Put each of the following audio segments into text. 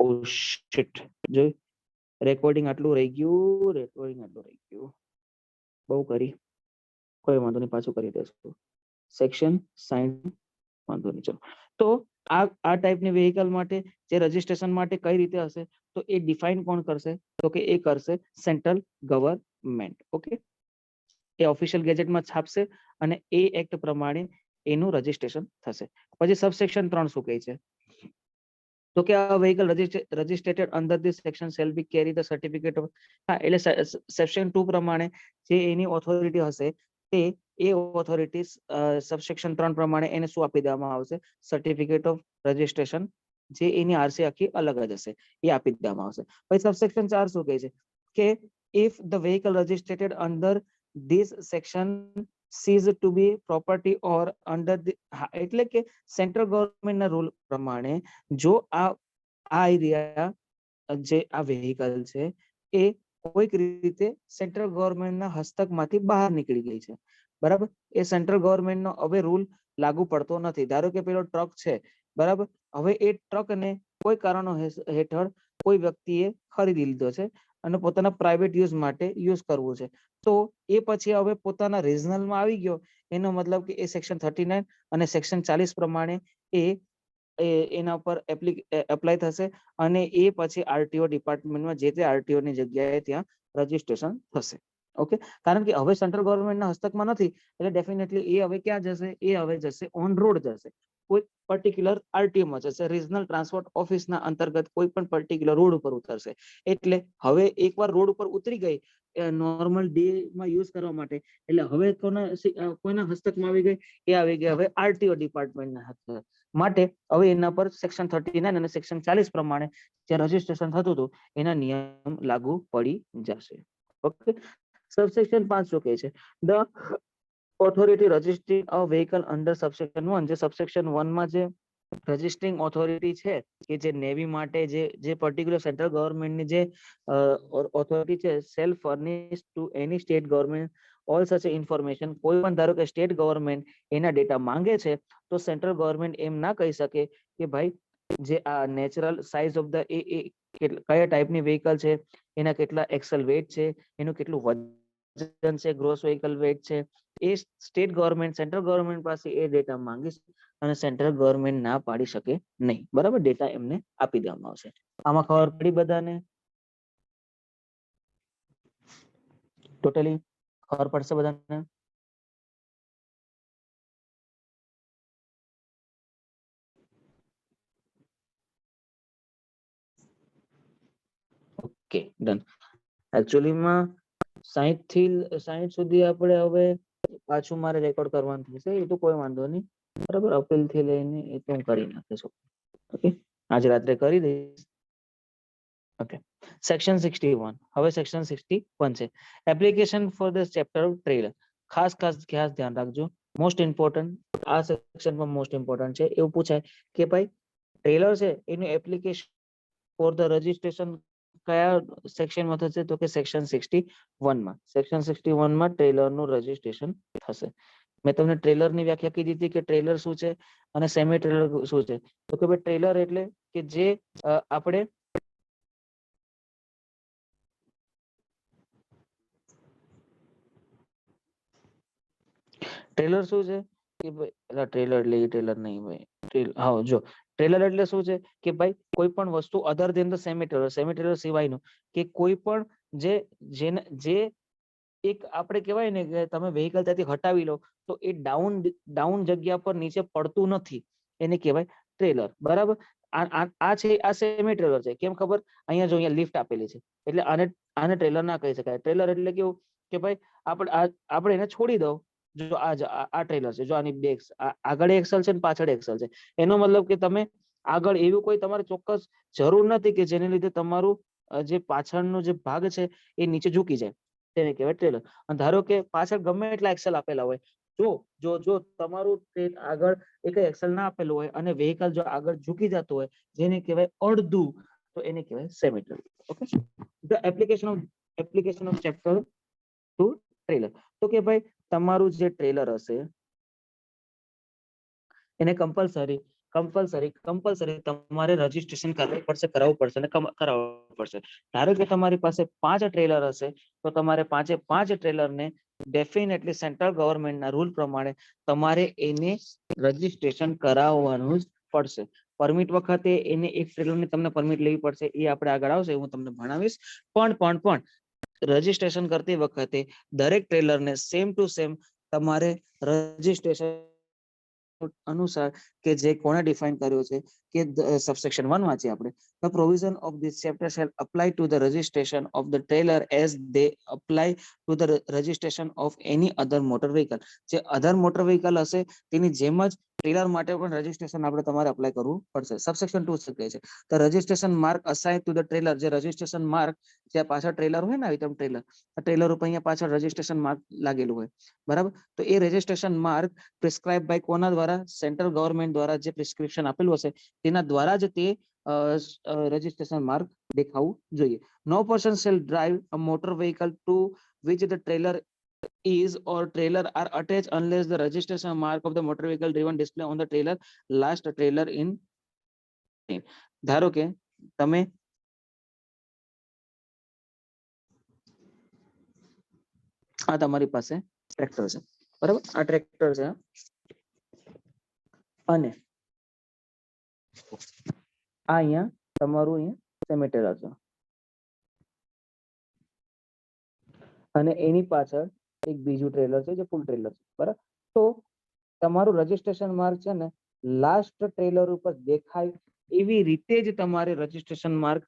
ઓ shit, જો recording આટલું રહી ગયું, બહુ કરી, કોઈ વાંધો નહીં, પાછું કરી દેશું. સેક્શન 60 વાંધો નહીં, ચલો. તો આ ટાઈપની વેહિકલ માટે જે રજીસ્ટ્રેશન માટે કઈ રીતે હશે, તો એ ડિફાઇન કોણ કરશે, તો કે એ કરશે સેન્ટ્રલ ગવર્નમેન્ટ. ઓકે, એ ઓફિશિયલ ગેજેટમાં છાપશે અને એ એક્ટ પ્રમાણે એનું રજીસ્ટ્રેશન થશે. પછી સબસેક્શન 3 શું કહે છે, તો કે આ vehicle registered under this section shall be carry the certificate of, હા, એટલે સેક્શન 2 પ્રમાણે જે એની ઓથોરિટી હશે તે એ ઓથોરિટી સબસેક્શન 3 પ્રમાણે એને શું આપી દેવામાં આવશે, સર્ટિફિકેટ ઓફ રજીસ્ટ્રેશન, જે એની આરસી આખી અલગ જ હશે એ આપી દેવામાં આવશે. પછી સબસેક્શન 4 શું કહે છે કે if the vehicle registered under this section cease to be property or under the, એટલે કે સેન્ટ્રલ ગવર્નમેન્ટના રૂલ પ્રમાણે જો આ એરિયા જે આ વેહિકલ છે એ કોઈક રીતે સેન્ટ્રલ ગવર્નમેન્ટના હસ્તકમાંથી બહાર નીકળી ગઈ છે, બરાબર, એ સેન્ટ્રલ ગવર્નમેન્ટનો હવે રૂલ લાગુ પડતો નથી. ધારો કે પેલો ટ્રક છે, બરાબર, હવે એ ટ્રકને કોઈ કારણો હેઠળ કોઈ વ્યક્તિએ ખરીદી લીધો છે અને પોતાના પ્રાઇવેટ યુઝ માટે યુઝ કરવું છે, તો એ પછી હવે પોતાના રિજનલમાં આવી ગયો, એનો મતલબ કે એ સેક્શન 39 અને સેક્શન 40 પ્રમાણે એના પર એપ્લાય થશે અને એ પછી આરટીઓ ડિપાર્ટમેન્ટમાં જે તે આરટીઓ ની જગ્યાએ ત્યાં રજીસ્ટ્રેશન થશે. ઓકે, કારણ કે હવે સેન્ટ્રલ ગવર્નમેન્ટના હસ્તકમાં નથી એટલે ડેફિનેટલી એ હવે ક્યાં જશે, એ હવે જશે ઓન રોડ જશે, કોઈ પર્ટિક્યુલર આરટીઓમાં જશે, રિજનલ ટ્રાન્સપોર્ટ ઓફિસના અંતર્ગત કોઈ પણ પર્ટિક્યુલર રોડ ઉપર ઉતરશે. એટલે હવે એકવાર રોડ ઉપર ઉતરી ગઈ નોર્મલ ડે માં યુઝ કરવા માટે, એટલે હવે કોઈના હસ્તકમાં આવી ગઈ, એ આવી ગઈ હવે આરટીઓ ડિપાર્ટમેન્ટના હસ્તક માટે. હવે એના પર સેક્શન 39 અને સેક્શન 40 પ્રમાણે જે રજીસ્ટ્રેશન થતું હતું એના નિયમ લાગુ પડી જશે. ઓકે, સબસેક્શન 5 શું કહે છે, the authority registering a vehicle under subsection 1, જે સબસેક્શન 1 માં જે રજિસ્ટ્રિંગ ઓથોરિટી છે કે જે નેવી માટે જે પર્ટિક્યુલર સેન્ટ્રલ ગવર્નમેન્ટની જે ઓથોરિટી છે, સેલ્ફ ફર્નિશ ટુ એની સ્ટેટ ગવર્નમેન્ટ ઓલ સચ ઇન્ફોર્મેશન, કોઈ પણ ધારો કે સ્ટેટ ગવર્નમેન્ટ એના ડેટા માંગે છે તો સેન્ટ્રલ ગવર્નમેન્ટ એમ ના કહી શકે કે ભાઈ જે આ નેચરલ સાઇઝ ઓફ ધ કયા ટાઈપની વેહિકલ છે, એના કેટલા એક્સેલ વેટ છે, એનું કેટલું વજન છે, ગ્રોસ વેહિકલ વેટ છે, એ સ્ટેટ ગવર્નમેન્ટ સેન્ટ્રલ ગવર્નમેન્ટ પાસે એ ડેટા માંગી અને સેન્ટ્રલ ગવર્નમેન્ટ ના પાડી શકે નહીં, બરાબર, ડેટા એમને આપી દેવામાં આવશે. આમાં ખબર પડી બધાને? ટોટલી ખબર પડશે બધાને? Okay, done. એકચ્યુઅલીમાં 60 સુધી આપણે હવે પાછું મારે રેકોર્ડ કરવાનું થશે, એ તો કોઈ વાંધો નહીં, બરાબર, અપીલ થી લઈને એ તો હું કરી નાખીશું. ઓકે, આજે રાત્રે કરી દઈશ. Okay, section 61. હવે સેક્શન 61 છે, application for the chapter of trailer. ખાસ ધ્યાન રાખજો, મોસ્ટ ઇમ્પોર્ટન્ટ, આ સેક્શનમાં મોસ્ટ ઇમ્પોર્ટન્ટ છે. એવું પૂછાય કે ભાઈ ટ્રેલર છે એનું એપ્લિકેશન ફોર ધ રજીસ્ટ્રેશન કયા સેક્શનમાં થશે, તો કે સેક્શન 61 માં. સેક્શન 61 માં ટ્રેલરનું રજીસ્ટ્રેશન થશે. મેં તમને ટ્રેલરની વ્યાખ્યા કીધી હતી કે ટ્રેલર શું છે અને સેમી ટ્રેલર શું છે, તો કે ભાઈ ટ્રેલર એટલે કે જે આપણે ટ્રેલર શું છે કે ભાઈ ટ્રેલર એટલે ટ્રેલર નહીં ભાઈ, હા જો ટ્રેલર એટલે શું છે કે ભાઈ કોઈ પણ વસ્તુ other than the semi trailer સિવાયનું કે કોઈ પણ જે એક આપણે કહેવાય ને કે તમે વેહિકલ ત્યાંથી હટાવી લો તો એ ડાઉન જગ્યા પર નીચે પડતું નથી, એને કહેવાય ટ્રેલર, બરાબર. આ છે આ સેમી ટ્રેલર છે, કેમ ખબર, અહીંયા જો અહીંયા લિફ્ટ આપેલી છે એટલે આને ટ્રેલર ના કહી શકાય. ટ્રેલર એટલે કેવું કે ભાઈ આપણે એને છોડી દો, જો આ ટ્રેલર છે, જો આની બે આગળ એક્સલ છે ને પાછળ એક્સલ છે, એનો મતલબ કે તમે આગળ એવું કોઈ તમારે ચોક્કસ જરૂર નથી કે જેને લીધે તમારું જે પાછળનો જે ભાગ છે એ નીચે ઝૂકી જાય, તેને કહેવાય ટ્રેલર. અને ધારો કે પાછળ ગમે એટલા એક્સલ આપેલા હોય, જો તમારું આગળ એક એક્સલ ના આપેલું હોય અને વેહિકલ જો આગળ ઝૂકી જતું હોય જેને કહેવાય અડધું, તો એને કહેવાય semi trailer. Okay, the application of chapter 2 trailer, તો કે ભાઈ તમારું જે ટ્રેલર હશે એને કમ્પલસરી कंपलसरी તમારે રજીસ્ટ્રેશન કરવું પડશે અને કરાવવું પડશે. ધારો કે તમારી પાસે 5 ટ્રેલર હશે તો તમારે 5 ટ્રેલરને ડેફિનેટલી સેન્ટ્રલ ગવર્મેન્ટના રૂલ પ્રમાણે તમારે એને રજીસ્ટ્રેશન કરાવવાનું જ પડશે. પરમિટ વખતે એને એક ટ્રેલરની તમને પરમિટ લેવી પડશે, એ આપણે આગળ આવશે, હું તમને ભણાવીશ. પણ રજીસ્ટ્રેશન કરતી વખતે દરેક ટ્રેલરને સેમ ટુ સેમ તમારે રજીસ્ટ્રેશન અનુસાર કે જે કોણે ડિફાઇન કર્યો છે કે સબસેક્શન 1 વાંચીએ આપણે, the provision of this chapter shall apply to the registration of the trailer as they apply to the registration of any other motor vehicle. જે અધર મોટર વ્હીકલ હશે તેની જેમ જ ટ્રેલર માટે પણ રજીસ્ટ્રેશન આપણે તમારે અપ્લાય કરવું પડશે. સબસેક્શન 2 શું કહે છે, the registration mark assigned to the trailer, જે રજીસ્ટ્રેશન માર્ક જે પાછળ ટ્રેલર હોય ને આવી તેમ ટ્રેલર ઉપર અહીંયા પાછળ રજીસ્ટ્રેશન માર્ક લાગેલું હોય, બરાબર, તો એ રજીસ્ટ્રેશન માર્ક પ્રિસ્ક્રાઇબ બાય કોના દ્વારા, સેન્ટ્રલ ગવર્મેન્ટ દ્વારા જે પ્રિસ્ક્રિપ્શન આપેલું હશે તેના દ્વારા જ તે રજીસ્ટ્રેશન માર્ક દેખાવું જોઈએ. No person shall drive a motor vehicle to which the trailer is or trailer are attached unless the registration mark of the motor vehicle driven display on the trailer last trailer in. ધારો કે તમે આ તમારી પાસે tractor છે, બરાબર, આ tractor છે અને આ અહીંયા તમારું અહીંયા સેમેટર હશે અને એની પાછળ એક બીજું ટ્રેલર છે જે ફૂલ ટ્રેલર છે, બરાબર. તો તમારું રજીસ્ટ્રેશન માર્ક છે ને લાસ્ટ ટ્રેલર ઉપર દેખાય એવી રીતે જ તમારે રજીસ્ટ્રેશન માર્ક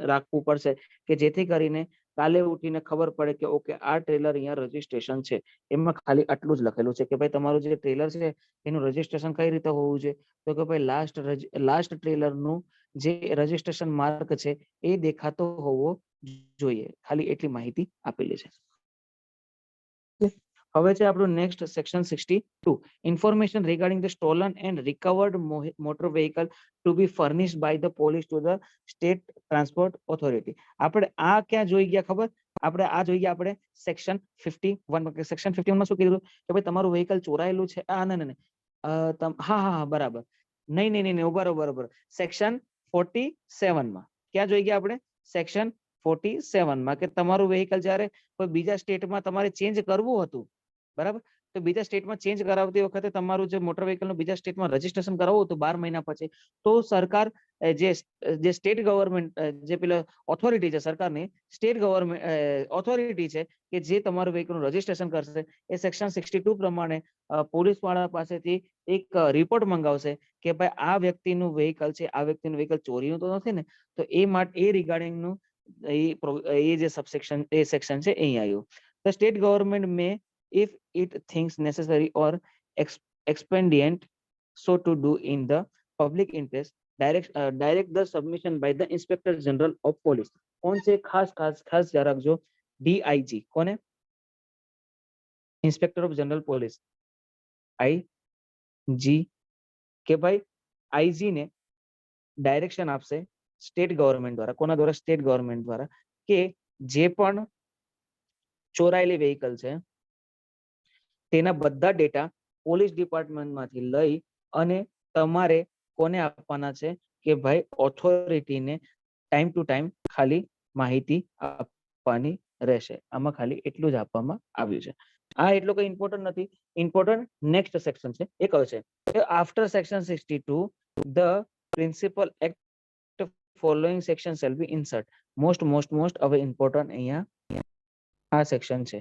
રાખવું પડશે કે જેથી કરીને કાલે ઉઠીને ખબર પડે કે ઓકે આ ટ્રેલર અહીંયા રજીસ્ટ્રેશન છે. એમાં ખાલી આટલું જ લખેલું છે કે ભાઈ તમારું જે ટ્રેલર છે એનું રજીસ્ટ્રેશન કઈ રીતે હોવું જોઈએ, તો કે ભાઈ લાસ્ટ ટ્રેલરનું જે રજીસ્ટ્રેશન માર્ક છે એ દેખાતો હોવો જોઈએ, ખાલી એટલી માહિતી આપેલી છે. હવે છે આપણું next section 62, information regarding the stolen and recovered motor vehicle to be furnished by the police to the state transport authority. આપણે આ ક્યાં જોઈ ગયા ખબર, આપણે આ જોઈ ગયા આપણે સેક્શન 51. સેક્શન 51 માં શું કીધું કે ભાઈ તમારું વ્હીકલ ચોરાયેલું છે, હા બરાબર, નહીં બરોબર, સેક્શન 47 માં ક્યાં જોઈ ગયા આપણે, સેક્શન 47 માં કે તમારું વ્હીકલ જ્યારે કોઈ બીજા સ્ટેટમાં તમારે ચેન્જ કરવું હતું, બરાબર, તો બીજા સ્ટેટમાં ચેન્જ કરાવતી વખતે તમારું જે મોટર વ્હીકલનું બીજા સ્ટેટમાં રજીસ્ટ્રેશન કરાવવું હતું 12 મહિના પછી, તો સરકાર જે સ્ટેટ ગવર્મેન્ટ જે પેલા ઓથોરિટી છે સરકારની, સ્ટેટ ગવર્મેન્ટ ઓથોરિટી છે કે જે તમારું વ્હીકલનું રજીસ્ટ્રેશન કરશે, એ સેક્શન 62 પ્રમાણે પોલીસ વાળા પાસેથી એક રિપોર્ટ મંગાવશે કે ભાઈ આ વ્યક્તિનું વ્હીકલ છે, આ વ્યક્તિનું વ્હીકલ ચોરીનું તો નથી ને, તો એ માટે એ રિગાર્ડિંગનું એ જે સબસેક્શન એ સેક્શન છે અહીં આવ્યું. The state government may, if it thinks necessary or expedient so to do in the public interest, direct the submission by the Inspector General of Police. कौन से खास याद रखो, DIG कौन है, inspector of general police, IG के भाई IG ने डायरेक्शन आपसे स्टेट गवर्नमेंट द्वारा, कोना द्वारा, स्टेट गवर्नमेंट द्वारा, के जे पण ચોરાયેલી વ્હીકલ છે તેના બધા ડેટા પોલીસ ડિપાર્ટમેન્ટમાંથી લઈ અને તમારે કોને આપવાના છે કે ભાઈ ઓથોરિટીને ટાઈમ ટુ ટાઈમ ખાલી માહિતી આપવાની રહેશે. આમાં ખાલી એટલું જ આપવામાં આવ્યું છે. આ એટલું કઈ ઇમ્પોર્ટન્ટ નથી. ઇમ્પોર્ટન્ટ નેક્સ્ટ સેક્શન છે, એ કહે છે કે after section 62 the principal act following section shall B insert. Most હવે ઇમ્પોર્ટન્ટ અહીંયા આ સેક્શન છે.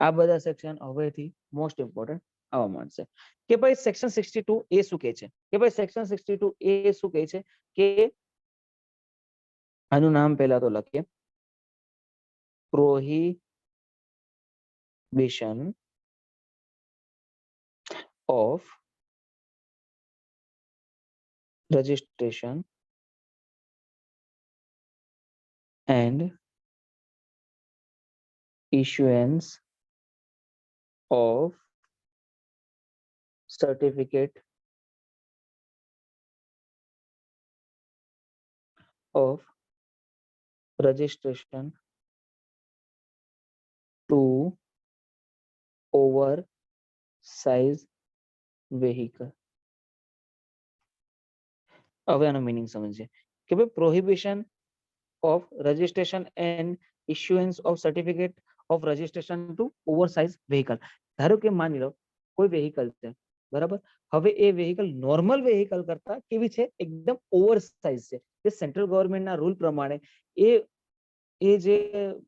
આ બધા સેક્શન હવેથી મોસ્ટ ઇમ્પોર્ટન્ટ આવવા માંડશે કે ભાઈ સેક્શન 62 એ શું કહે છે, કે ભાઈ સેક્શન 62 એ શું કહે છે કે આનું નામ પહેલા તો લખીએ, prohibition of registration and issuance of certificate of registration to oversize vehicle. હવે આનો મિનિંગ સમજીએ કે ભાઈ prohibition of registration and issuance of certificate of registration to oversize vehicle. ધારો કે માની લો કોઈ વ્હીકલ છે, બરાબર. હવે એ વ્હીકલ નોર્મલ વ્હીકલ કરતા કેવી છે, એકદમ ઓવરસાઇઝ છે. જે સેન્ટ્રલ ગવર્મેન્ટના રૂલ પ્રમાણે એ જે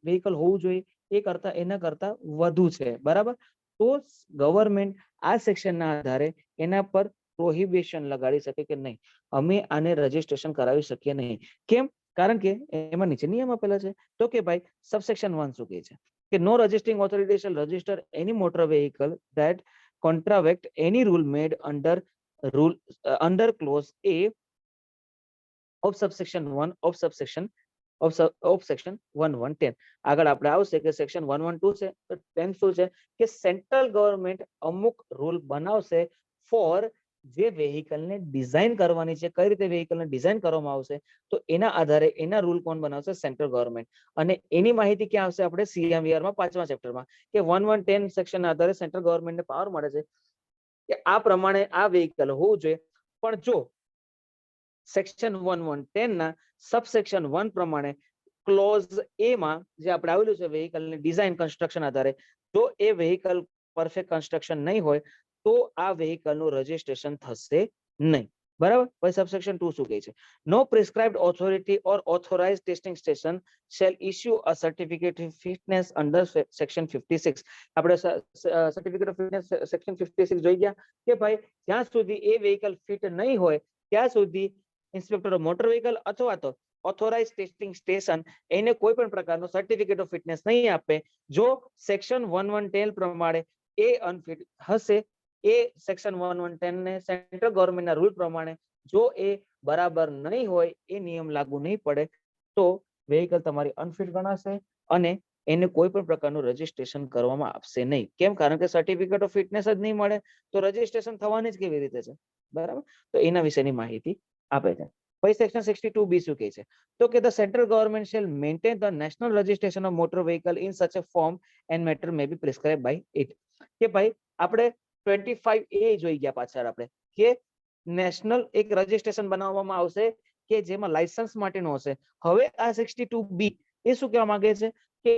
વ્હીકલ હોવું જોઈએ એ કરતા એના કરતા વધુ છે, બરાબર. તો ગવર્મેન્ટ આ સેક્શનના આધારે એના પર પ્રોહિબિશન લગાડી શકે કે નહીં, અમે આને રજીસ્ટ્રેશન કરાવી શકીએ નહીં. કેમ? કારણ કે એમાં નીચે નિયમ આપેલા છે. તો કે ભાઈ સબસેક્શન 1 શું કહે છે કે no registering authority shall register any motor vehicle that contravenes any rule made under clause a of subsection 1 of subsection of section 1110. આગળ આપણે આવશે કે સેક્શન 112 છે તો 10 શું છે કે સેન્ટ્રલ ગવર્મેન્ટ અમુક રૂલ બનાવશે ફોર જે વેહિકલને ડિઝાઇન કરવાની છે, કઈ રીતે વેહિકલને ડિઝાઇન કરવામાં આવશે, તો એના આધારે એના રૂલ કોણ બનાવશે? Central government. અને એની માહિતી ક્યાં આવશે? આપણે CMVR માં 5મા ચેપ્ટરમાં કે 1110 સેક્શન ના આધારે સેન્ટ્રલ ગવર્મેન્ટને પાવર મળે છે કે આ પ્રમાણે આ વેહિકલ હોવું જોઈએ. પણ જો સેક્શન 1110 ના સબસેક્શન 1 પ્રમાણે ક્લોઝ એ માં જે આપણે આવેલું છે વેહિકલની ડિઝાઇન કન્સ્ટ્રક્શન આધારે, જો એ વેહિકલ પરફેક્ટ કન્સ્ટ્રક્શન નહીં હોય તો આ વેહિકલનું રજીસ્ટ્રેશન થશે નહીં, બરાબર. પછી સબસેક્શન 2 શું કહે છે? No prescribed authority or authorised testing station shall issue a certificate of fitness under section 56. આપણે સર્ટિફિકેટ ઓફ ફિટનેસ સેક્શન 56 જોઈ ગયા કે ભાઈ જ્યાં સુધી એ વેહિકલ ફિટ નહીં હોય ત્યાં સુધી ઇન્સ્પેક્ટર ઓફ મોટર વ્હીકલ અથવા તો ઓથોરાઇઝ ટેસ્ટિંગ સ્ટેશન એને કોઈ પણ પ્રકારનો સર્ટિફિકેટ ઓફ ફિટનેસ નહીં આપે જો સેક્શન 1110 પ્રમાણે એ અનફિટ હશે. એ સેક્શન 1110 ને સેન્ટ્રલ ગવર્મેન્ટના રૂલ પ્રમાણે જો એ બરાબર નહીં હોય, એ નિયમ લાગુ નહીં પડે તો વેહિકલ તમારી અનફિટ ગણાશે અને એને કોઈ પણ પ્રકારનું રજીસ્ટ્રેશન કરવામાં આવશે નહીં. કેમ? કારણ કે સર્ટિફિકેટ ઓફ ફિટનેસ જ નહીં મળે તો રજીસ્ટ્રેશન થવાની જ કેવી રીતે છે, બરાબર. તો એના વિશેની માહિતી આપે છે. પછી સેક્શન 62B શું કહે છે? તો કે the central government shall maintain the national registration of motor vehicle in such a form and matter may be prescribe by it. કે ભાઈ આપણે 25A જોઈ ગયા પાછળ આપણે કે નેશનલ એક રજિસ્ટ્રેશન બનાવવામાં આવશે કે જેમાં લાયસન્સ માટેનું હશે. હવે આ 62B એ શું કહેવા માંગે છે કે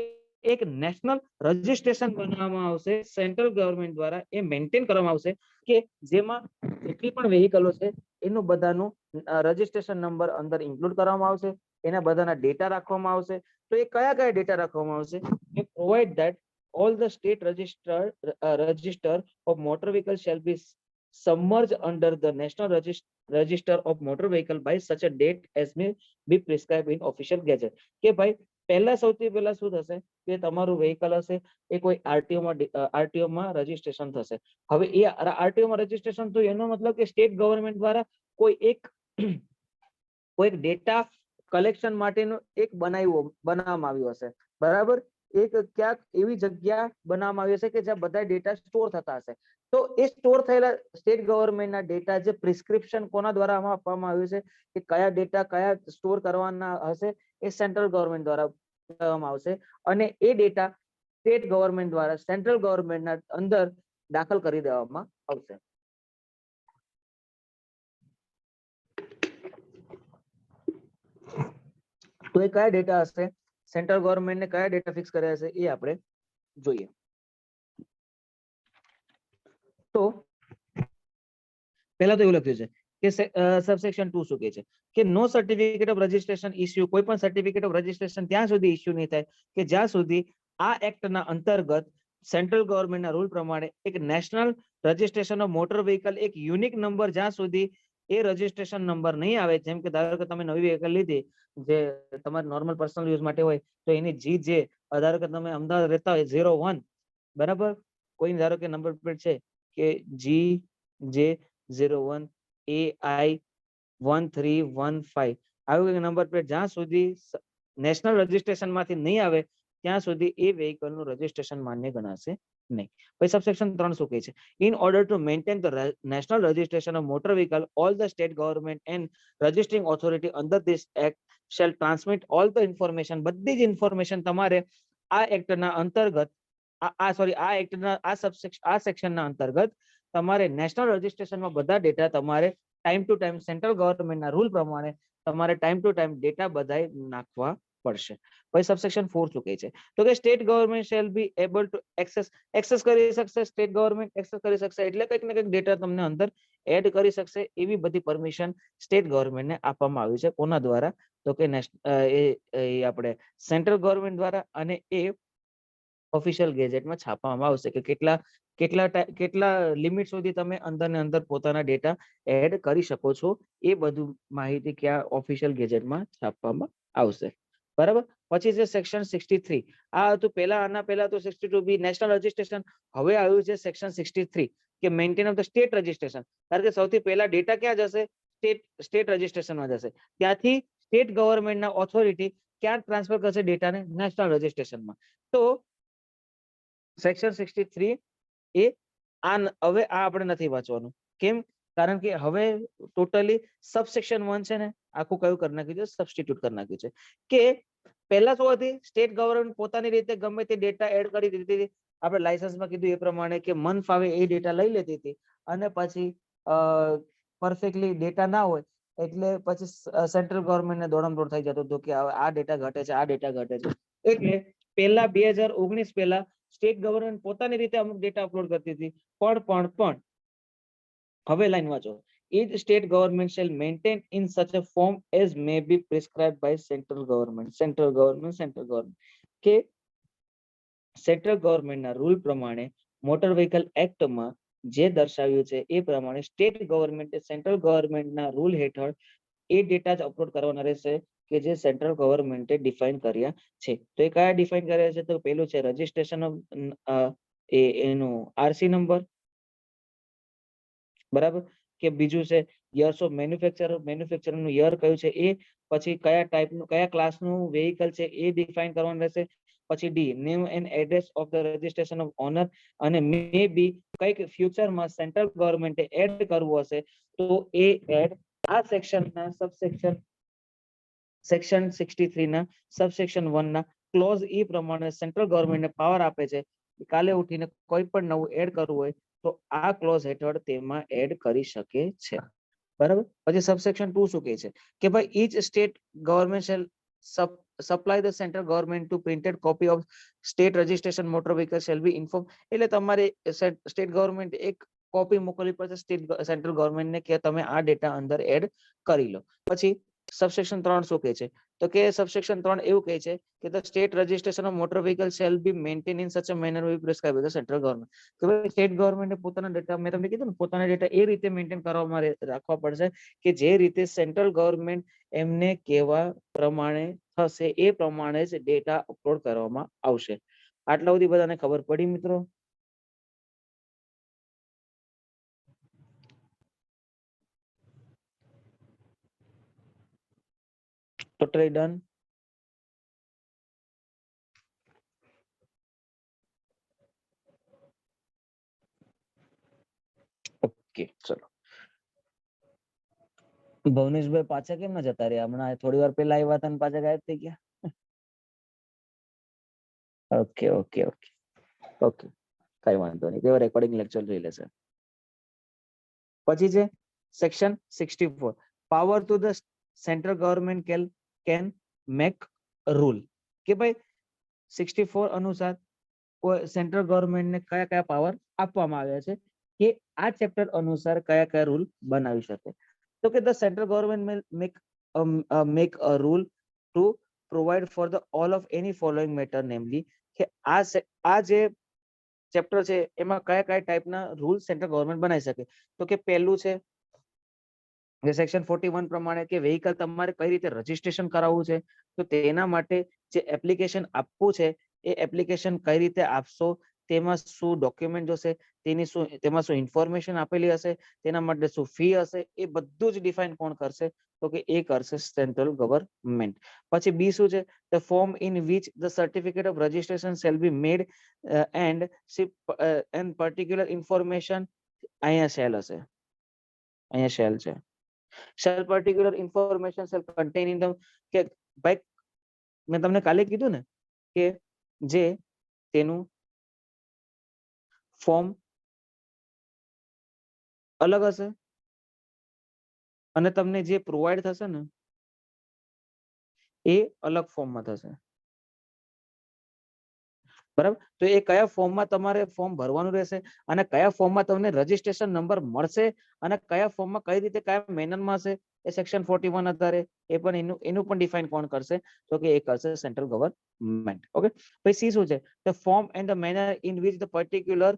એક નેશનલ રજિસ્ટ્રેશન બનાવવામાં આવશે સેન્ટ્રલ ગવર્મેન્ટ દ્વારા, એ મેન્ટેન કરવામાં આવશે કે જેમાં જેટલી પણ વેહિકલો છે એનું બધાનું રજિસ્ટ્રેશન નંબર અંદર ઇન્ક્લુડ કરવામાં આવશે, એના બધાના ડેટા રાખવામાં આવશે. તો એ કયા કયા ડેટા રાખવામાં આવશે? એ provide that all the state register of motor vehicle shall be submerged under the national register of motor vehicle by such a date as may be prescribed in official gazette. કે ભાઈ પહેલા સૌથી પહેલા શું થશે કે તમારું વેહિકલ હશે એ કોઈ આરટીઓ માં રજીસ્ટ્રેશન થશે. હવે એ આરટીઓ માં રજીસ્ટ્રેશન તો એનો મતલબ કે સ્ટેટ ગવર્મેન્ટ દ્વારા કોઈ એક ડેટા કલેક્શન માટેનો એક બનાવવામાં આવ્યું હશે, બરાબર. એક ક્યાંક એવી જગ્યા બનાવવામાં આવી હશે કે જ્યાં બધા ડેટા સ્ટોર થતા હશે. તો એ સ્ટોર થયેલા સ્ટેટ ગવર્મેન્ટના ડેટા જે પ્રિસ્ક્રિપ્શન કોના દ્વારા આમાં આપવામાં આવ્યું છે કે કયા ડેટા કયા સ્ટોર કરવાના હશે, એ સેન્ટ્રલ ગવર્મેન્ટ દ્વારા કરવામાં આવશે અને એ ડેટા સ્ટેટ ગવર્મેન્ટ દ્વારા સેન્ટ્રલ ગવર્મેન્ટના અંદર દાખલ કરી દેવામાં આવશે. તો એ કયા ડેટા હશે, સેન્ટ્રલ ગવર્મેન્ટને કયા ડેટા ફિક્સ કર્યા હશે એ આપણે જોઈએ. તો પહેલા તો એવું લખ્યું છે કે સબસેક્શન 2 શું કહે છે કે નો સર્ટિફિકેટ ઓફ રજિસ્ટ્રેશન ઇશ્યુ, કોઈ પણ સર્ટિફિકેટ ઓફ રજિસ્ટ્રેશન ત્યાં સુધી ઇશ્યુ નહીં થાય કે જ્યાં સુધી આ એક્ટના અંતર્ગત સેન્ટ્રલ ગવર્મેન્ટના રૂલ પ્રમાણે એક national registration of motor vehicle એક યુનિક નંબર જ્યાં સુધી એ રજિસ્ટ્રેશન નંબર નહીં આવે. જેમ કે ધારો કે તમે નવી વ્હીકલ લીધી જે તમારે નોર્મલ પર્સનલ યુઝ માટે હોય તો એની GJ, ધારો કે તમે અમદાવાદ રહેતા હોય 01, બરાબર. કોઈ ધારો કે નંબર પ્લેટ છે કે GJ01AI1315 આવી નંબર પ્લેટ જ્યાં સુધી નેશનલ રજિસ્ટ્રેશન માંથી નહીં આવે ત્યાં સુધી એ વેહિકલ નું રજિસ્ટ્રેશન માન્ય ગણાશે નહીં. પછી સબસેક્શન 3 શું કહે છે? In order to maintain the national registration of motor vehicle all the state government and registering authority under this act shall transmit all the information, બધી જ ઇન્ફોર્મેશન તમારે આ એક્ટના અંતર્ગત આ સેક્શનના અંતર્ગત તમારે નેશનલ રજિસ્ટ્રેશનમાં બધા ડેટા તમારે ટાઈમ ટુ ટાઈમ સેન્ટ્રલ ગવર્મેન્ટના રૂલ પ્રમાણે તમારે ટાઈમ ટુ ટાઈમ ડેટા બધાય નાખવા પડશે. પછી સબસેક્શન 4 શું કહે છે? તો કે state government shall be able to access કરી શકશે, સ્ટેટ ગવર્મેન્ટ એક્સેસ કરી શકશે એટલે કંઈક ને કંઈક ડેટા તમને અંદર એડ કરી શકશે એવી બધી પરમિશન સ્ટેટ ગવર્મેન્ટને આપવામાં આવી છે. કોના દ્વારા? તો કે આપણે સેન્ટ્રલ ગવર્મેન્ટ દ્વારા, અને એ ઓફિશિયલ ગેજેટમાં છાપવામાં આવશે કે કેટલા લિમિટ સુધી તમે અંદર ને અંદર પોતાના ડેટા એડ કરી શકો છો. એ બધું માહિતી ક્યાં ઓફિશિયલ ગેજેટમાં છાપવામાં આવશે. બરાબર. પછી છે સેક્શન 63. આ હતું પહેલા, આના પહેલા તો 62 બી નેશનલ રજિસ્ટ્રેશન. હવે આવ્યું છે સેક્શન 63 કે maintain of the state registration. કારણ કે સૌથી પહેલા ડેટા ક્યાં જશે? સ્ટેટ રજિસ્ટ્રેશનમાં જશે. ત્યાંથી સ્ટેટ ગવર્મેન્ટના ઓથોરિટી ક્યાં ટ્રાન્સફર કરશે ડેટાને? નેશનલ રજિસ્ટ્રેશનમાં. તો સેક્શન 63 એ હવે આ આપણે નથી વાંચવાનું. કેમ? કારણ કે હવે ટોટલી સબસેક્શન 1 છે ને આખું કયું કરી નાખ્યું છે? સબસ્ટિટ્યુટ કરી નાખ્યું છે. કે પહેલા શું હતી? સ્ટેટ ગવર્મેન્ટ પોતાની રીતે ગમે તે ડેટા એડ કરી દીધી હતી. આપણે લાયસન્સમાં કીધું એ પ્રમાણે કે મન ફાવે એ ડેટા લઈ લેતી હતી, અને પછી પરફેક્ટલી ડેટા ના હોય એટલે પછી સેન્ટ્રલ ગવર્મેન્ટને દોડમ-દોડ થઈ જતું હતું કે આ ડેટા ઘટે છે, આ ડેટા ઘટે છે. એટલે પહેલા 2019 પહેલા સ્ટેટ ગવર્મેન્ટ પોતાની રીતે અમુક ડેટા અપલોડ કરતી હતી. પણ હવે લાઈન વાંચો. Each state government shall maintain in such a form as may be prescribed by central government. કે સેન્ટ્રલ ગવર્મેન્ટના રૂલ પ્રમાણે મોટર વ્હીકલ એક્ટમાં જે દર્શાવ્યું છે એ પ્રમાણે સ્ટેટ ગવર્મેન્ટે સેન્ટ્રલ ગવર્મેન્ટના રૂલ હેઠળ એ ડેટા જ અપલોડ કરવાના રહેશે કે જે સેન્ટ્રલ ગવર્મેન્ટે ડિફાઇન કર્યા છે. તો એ કયા ડિફાઇન કર્યા છે? તો પેલું છે રજિસ્ટ્રેશન ઓફ એનું આરસી નંબર, બરાબર. કે બીજું છે યર્સ ઓફ મેન્યુફેક્ચરનું યર કયું છે એ, પછી કયા ટાઈપનું કયા ક્લાસનું વેહિકલ છે એ ડિફાઇન કરવાનું રહેશે. પછી the name and address of the registration of owner, અને મે બી કઈક ફ્યુચરમાં સેન્ટ્રલ ગવર્મેન્ટે એડ કરવું હશે તો એ એડ આ સેક્શનના સેક્શન 63 ના સબસેક્શન 1 ના ક્લોઝ ઈ પ્રમાણે સેન્ટ્રલ ગવર્મેન્ટને પાવર આપે છે કાલે ઉઠીને કોઈ પણ નવું એડ કરવું હોય તો આ ક્લોઝ હેઠળ તેમાં એડ કરી શકે છે. બરાબર. પછી સબસેક્શન 2 શું કહે છે? કે ભાઈ each state government shall supply the central government to printed copy of state registration motor vehicle shall be inform. એટલે તમારે સ્ટેટ ગવર્મેન્ટ એક કોપી મોકલવી પડશે સેન્ટ્રલ ગવર્મેન્ટને કે તમે આ ડેટા અંદર એડ કરી લો. પછી સબસેક્શન 3 શું કહે છે? તો કે સબસેક્શન 3 એવું કહે છે કે the state registration of motor vehicle shall be maintain in such a manner we prescribe by the central government. તો સ્ટેટ ગવર્મેન્ટે પોતાના ડેટા, મેં તમને કીધું ને, પોતાના ડેટા એ રીતે મેન્ટેન કરવામાં રાખવા પડશે કે જે રીતે સેન્ટ્રલ ગવર્મેન્ટ એમને કેવા પ્રમાણે થશે એ પ્રમાણે જ ડેટા અપલોડ કરવામાં આવશે. આટલા સુધી બધાને ખબર પડી મિત્રો? Totally done? ઓકે, ચલો. ભવનેશભાઈ પાછા કેમ ના જતા રહ્યા? હમણાં થોડી વાર પહેલા આવ્યા હતા અને પાછા ગાયબ થઈ ગયા. ઓકે ઓકે ઓકે ઓકે, કઈ વાંધો નહીં, તેઓ રેકોર્ડિંગ લેક્ચર જોઈ લેશે. પછી છે section 64, power to the central government can make rule. કે ભાઈ 64 અનુસાર સેન્ટ્રલ ગવર્મેન્ટને કયા કયા પાવર આપવામાં આવ્યા છે કે આ ચેપ્ટર અનુસાર કયા કયા રૂલ બનાવી શકે. તો કે the central government make a rule two provide for the all of any following matter, નેમલી કે આ જે ચેપ્ટર છે એમાં કયા કયા ટાઈપના રૂલ સેન્ટ્રલ ગવર્મેન્ટ બનાવી શકે. તો કે પહેલું છે સેક્શન 41 પ્રમાણે કે વેહિકલ તમારે કઈ રીતે રજીસ્ટ્રેશન કરાવવું છે, તો તેના માટે જે એપ્લિકેશન આપવું છે એ એપ્લિકેશન કઈ રીતે આપશો, તેમાં શું ડોક્યુમેન્ટ જોશે, તેમાં શું ઇન્ફોર્મેશન આપેલી હશે, તેના માટે શું ફી હશે, એ બધું જ ડિફાઇન કોણ કરશે? તો કે એ કરશે સેન્ટ્રલ ગવર્મેન્ટ. પછી બી શું છે? The form in which the certificate of registration shall be made and particular information, અહીંયા શેલ હશે, અહીંયા શેલ છે. Shall particular information shall contain in the, કે ભાઈ મેં તમને કાલે કીધું ને કે જે તેનું ફોર્મ અલગ હશે, અને તમને જે પ્રોવાઈડ થશે ને એ અલગ ફોર્મમાં થશે, બરાબર. તો એ કયા ફોર્મમાં તમારે ફોર્મ ભરવાનું રહેશે અને કયા ફોર્મમાં તમને રજીસ્ટ્રેશન નંબર મળશે અને કયા ફોર્મમાં કઈ રીતે કયા મેનરમાં હશે એ સેક્શન 41 આધારે એ પણ એનું પણ ડિફાઇન કોણ કરશે? તો કે એ કરશે સેન્ટ્રલ ગવર્મેન્ટ. ઓકે, પછી સી શું છે? The form and the manner in which the particular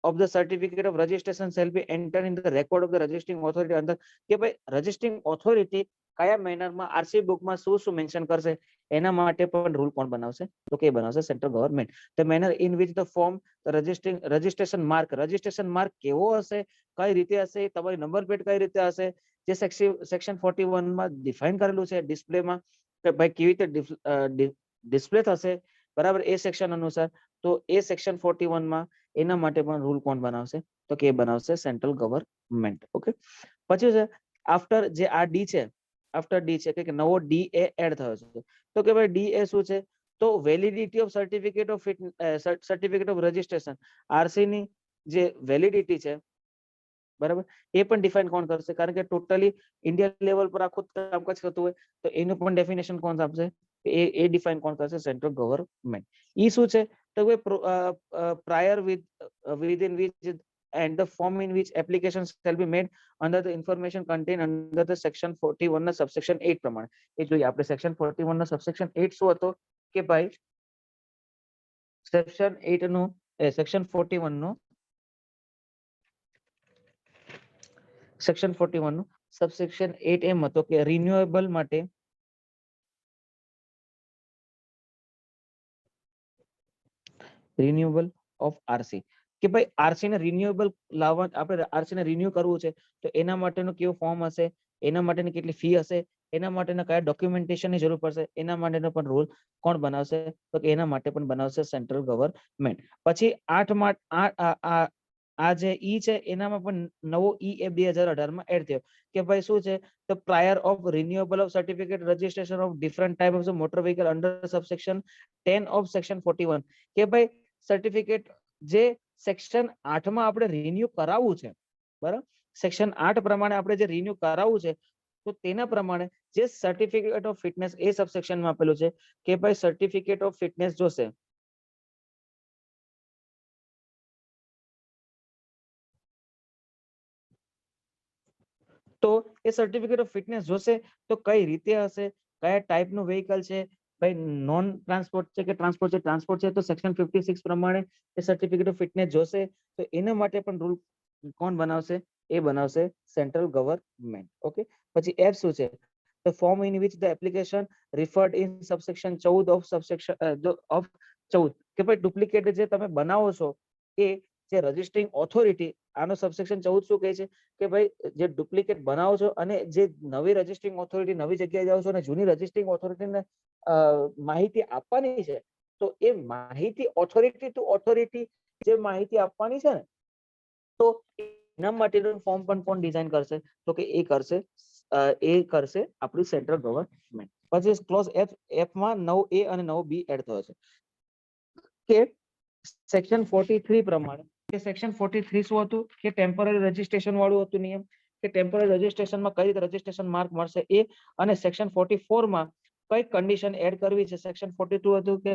of the certificate of registration shall be entered in the record of the registering authority અંદર કે ભાઈ રજિસ્ટ્રિંગ ઓથોરિટી કયા મેનરમાં આરસી બુકમાં શું mention કરશે એના માટે પણ રૂલ કોણ બનાવશે? તો કે બનાવશે central government. The manner in which the form registration mark કેવો હશે, કઈ રીતે હશે, તમારી નંબર પ્લેટ કઈ રીતે હશે, જે સેક્શન 41 માં ડિફાઇન કરેલું છે ડિસ્પ્લેમાં કે ભાઈ કેવી રીતે ડિસ્પ્લે થશે, બરાબર, એ સેક્શન અનુસાર. તો એ સેક્શન 41 માં એના માટે પણ રૂલ કોણ બનાવશે? તો કે બનાવશે સેન્ટ્રલ ગવર્મેન્ટ. ઓકે, પછી છે આફ્ટર જે આ ડી છે, આફ્ટર ડી છે કે નવો ડી એ એડ થયો છે. તો કે ભાઈ ડી એ શું છે? તો validity of certificate of registration, RC ની જે વેલિડિટી છે, બરાબર, એ પણ ડિફાઇન કોણ કરશે? કારણ કે ટોટલી ઇન્ડિયા લેવલ પર આખું કામકાજ થતું હોય તો એનું પણ ડેફિનેશન કોણ આપશે? એ ડિફાઇન કોણ કરશે? Central government. ઈ શું છે? તો prior within which and the form in which applications shall be made under the information contained under the section 41 ના subsection 8 પ્રમાણે. એ જોઈએ આપણે section 41 ના subsection 8 શું હતો કે ભાઈ section 8 નું section 41 નું section 41 નું subsection 8 એમ હતો કે રિન્યુએબલ માટે રિન્યુએબલ ઓફ આરસી કે ભાઈ આરસી ને રિન્યુએબલ લાવવા, આપણે આરસી ને રિન્યુ કરવું છે તો એના માટેનું કેવું ફોર્મ હશે, એના માટેની કેટલી ફી હશે, એના માટેના કયા ડોક્યુમેન્ટેશનની જરૂર પડશે, એના માટેનો પણ રૂલ કોણ બનાવશે? તો કે એના માટે પણ બનાવશે સેન્ટ્રલ ગવર્મેન્ટ. પછી 8 માં આ જે ઈ છે એનામાં પણ નવો ઈ એ 2018 માં એડ થયો કે ભાઈ શું છે? તો prior of renewable of certificate registration of different type of motor vehicle under subsection 10 of section 41 કે ભાઈ સર્ટિફિકેટ જે સેક્શન 8 માં આપણે રિન્યુ કરાવવું છે, બરાબર, સેક્શન 8 પ્રમાણે આપણે જે રિન્યુ કરાવવું છે તો તેના પ્રમાણે જે સર્ટિફિકેટ ઓફ ફિટનેસ એ સબસેક્શનમાં આપેલું છે કે ભાઈ સર્ટિફિકેટ ઓફ ફિટનેસ જોશે. તો એ સર્ટિફિકેટ ઓફ ફિટનેસ જોશે તો કઈ રીતે હશે, કયા ટાઈપનું વ્હીકલ છે, ભાઈ નોન ટ્રાન્સપોર્ટ છે કે ટ્રાન્સપોર્ટ છે? ટ્રાન્સપોર્ટ છે તો સેક્શન 56 પ્રમાણે એ સર્ટિફિકેટ ઓફ ફિટનેસ જોશે. તો એના માટે પણ રૂલ કોણ બનાવશે? એ બનાવશે સેન્ટ્રલ ગવર્મેન્ટ. ઓકે, પછી એફ શું છે? the form in which the application referred in subsection 14 of subsection of 14 કે ભાઈ ડુપ્લિકેટ જે તમે બનાવો છો એ જે રજિસ્ટ્રિંગ ઓથોરિટી, આનો સબસેક્શન 14 શું કહે છે કે ભાઈ જે ડુપ્લિકેટ બનાવો છો અને જે નવી રજિસ્ટ્રિંગ ઓથોરિટી નવી જગ્યાએ જાઓ છો અને જૂની રજિસ્ટ્રિંગ ઓથોરિટીને માહિતી આપવાની છે તો એ માહિતી ઓથોરિટી ટુ ઓથોરિટી જે માહિતી આપવાની છે ને, તો એના માટેનું ફોર્મ પણ કોણ ડિઝાઇન કરશે? તો કે એ કરશે આપણું સેન્ટ્રલ ગવર્મેન્ટ. પછી ક્લોઝ એફ માં 9A અને 9B એડ થયો છે કે સેક્શન 43 પ્રમાણે કે સેક્શન 43 શું હતું કે ટેમ્પરરી રજિસ્ટ્રેશન વાળું હતું નિયમ કે ટેમ્પરરી રજિસ્ટ્રેશનમાં કઈ રીતે રજિસ્ટ્રેશન માર્ક મળશે એ, અને સેક્શન 44 માં કઈ કન્ડિશન એડ કરવી છે. સેક્શન 42 હતું કે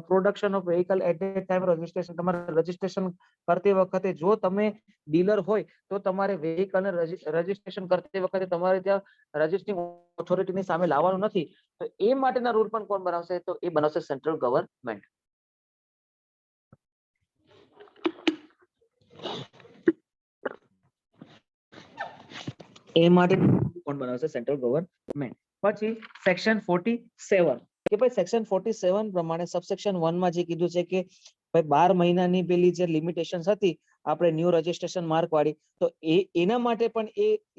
production of vehicle at the time registration, તમારે રજિસ્ટ્રેશન કરતી વખતે જો તમે ડીલર હોય તો તમારે વ્હીકલ રજિસ્ટ્રેશન કરતી વખતે તમારે ત્યાં રજિસ્ટ્રિંગ ઓથોરિટીની સામે લાવવાનું નથી. તો એ માટેના રૂલ પણ કોણ બનાવશે? તો એ બનાવશે સેન્ટ્રલ ગવર્મેન્ટ. એ માટે કોણ બનાવશે? Central government. પછી સેક્શન 47 કે ભાઈ સેક્શન 47 પ્રમાણે સબસેક્શન 1 માં જે કીધું છે કે ભાઈ 12 મહિનાની પેલી જે લિમિટેશન હતી આપણે ન્યૂ રજિસ્ટ્રેશન માર્ક વાળી, તો એના માટે પણ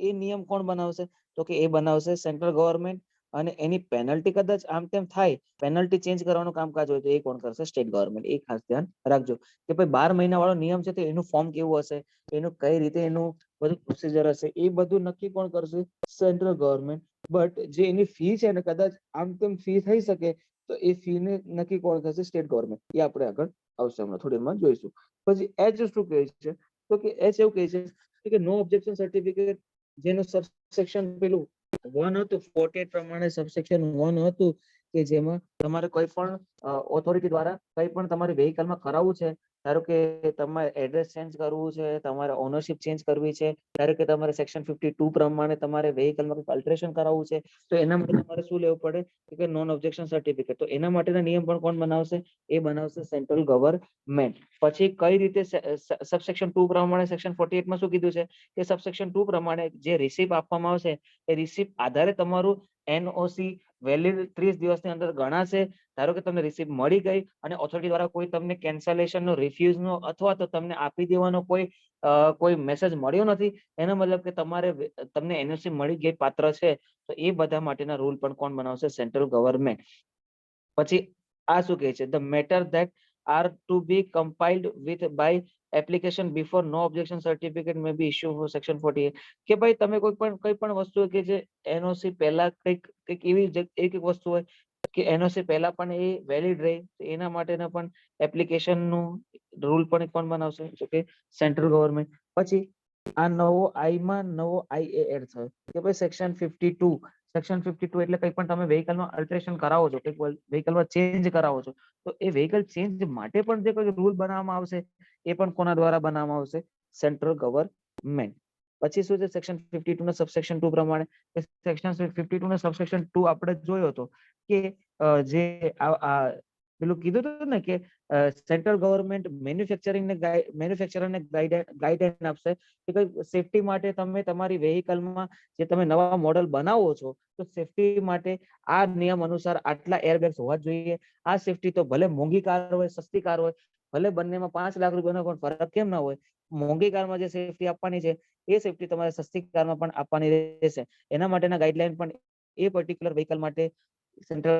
એ નિયમ કોણ બનાવશે? તો કે એ બનાવશે સેન્ટ્રલ ગવર્મેન્ટ. અને એની પેનલ્ટી કદાચ આમ તેમ થાય, પેનલ્ટી ચેન્જ કરવાનું કામકાજ હોય તો એ કોણ કરશે? State government. એ ખાસ ધ્યાન રાખજો કે ભાઈ 12 મહિના વાળો નિયમ છે તો એનું ફોર્મ કેવું હશે, એનું કઈ રીતે એનું બધું પ્રોસિજર હશે, એ બધું નક્કી કોણ કરશે? Central government. બટ જે એની ફી છે ને કદાચ આમ તેમ ફી થઈ શકે તો એ ફી ને નક્કી કોણ કરશે? State government. એ આપણે આગળ આવશે, હમણાં થોડી વારમાં જોઈશું. પછી એચ શું કહે છે? તો કે એચ એવું કહે છે કે નો ઓબ્જેક્શન સર્ટિફિકેટ જેનું સબસેક્શન પેલું 1 હતું 48 પ્રમાણે સબસેક્શન 1 હતું કે જેમાં તમારે કોઈ પણ ઓથોરિટી દ્વારા કંઈ પણ તમારી વેહિકલમાં કરાવવું છે, ધારો કે તમારે એડ્રેસ ચેન્જ કરવું છે, તમારે ઓનરશિપ ચેન્જ કરવી છે, ધારો કે તમારે સેક્શન 52 પ્રમાણે તમારે વેહિકલમાં કંઈક અલ્ટરેશન કરાવવું છે, તો એના માટે તમારે શું લેવું પડે કે નોન ઓબ્જેક્શન સર્ટિફિકેટ. તો એના માટેના નિયમ પણ કોણ બનાવશે? એ બનાવશે સેન્ટ્રલ ગવર્નમેન્ટ. પછી કઈ રીતે સબસેક્શન 2 પ્રમાણે સેક્શન 48 માં શું કીધું છે કે સબસેક્શન 2 પ્રમાણે જે રિસિપ્ટ આપવામાં આવશે એ રિસિપ્ટ આધારે તમારું એનઓસી વેલિડ 30 દિવસની અંદર ગણાશે. ધારો કે તમને રિસિપ્ટ મળી ગઈ અને ઓથોરિટી દ્વારા કોઈ તમને કેન્સલેશનનો, રિફ્યુઝનો અથવા તો તમને આપી દેવાનો કોઈ મેસેજ મળ્યો નથી, એનો મતલબ કે તમને એનઓસી મળી ગઈ, પાત્ર છે, તો એ બધા માટેના રૂલ પણ કોણ બનાવશે? Central government. પછી આ શું કહે છે? The matter that are to be compiled with by application before no objection certificate may be issue for section 48. કે ભાઈ તમે કોઈ પણ વસ્તુ કે જે એનઓસી પહેલા કંઈક એવી એક વસ્તુ હોય કે એનઓસી પહેલા પણ એ વેલિડ રહે, એના માટેના પણ એપ્લિકેશનનું રૂલ પણ કોણ બનાવશે? તો કે સેન્ટ્રલ ગવર્નમેન્ટ. પછી આ નવો આઈ એ એડ થયો કે ભાઈ સેક્શન 52. સેક્શન 52 એટલે કંઈ પણ તમે વેહિકલમાં અલ્ટરેશન કરાવો છો, કંઈક વેહિકલમાં ચેન્જ કરાવો છો, તો એ વેહિકલ ચેન્જ માટે પણ જે કોઈ રૂલ બનાવવામાં આવશે એ પણ કોના દ્વારા બનાવવામાં આવશે? Central government. પછી શું છે? સેક્શન 52 ના સબસેક્શન 2 પ્રમાણે સેક્શન 52 ના સબસેક્શન 2 આપણે જોયો હતો કે જે પેલું કીધું હતું ને કે સેન્ટ્રલ ગવર્નમેન્ટ મેન્યુફેક્ચરરને ગાઈડલાઈન આપશે કે કઈ સેફટી માટે તમે તમારી વેહિકલમાં જે તમે નવા મોડલ બનાવો છો તો સેફટી માટે આ નિયમ અનુસાર આટલા એરબેગ્સ હોવા જોઈએ. આ સેફટી તો ભલે મોંઘી કાર હોય, સસ્તી કાર હોય, ભલે બંનેમાં 5 લાખ રૂપિયાનો પણ ફરક કેમ ના હોય, મોંઘી કારમાં જે સેફટી આપવાની છે એ સેફટી તમારે સસ્તી કારમાં પણ આપવાની રહેશે. એના માટેના ગાઈડલાઈન પણ એ પર્ટિક્યુલર વેહિકલ માટે સેન્ટ્રલ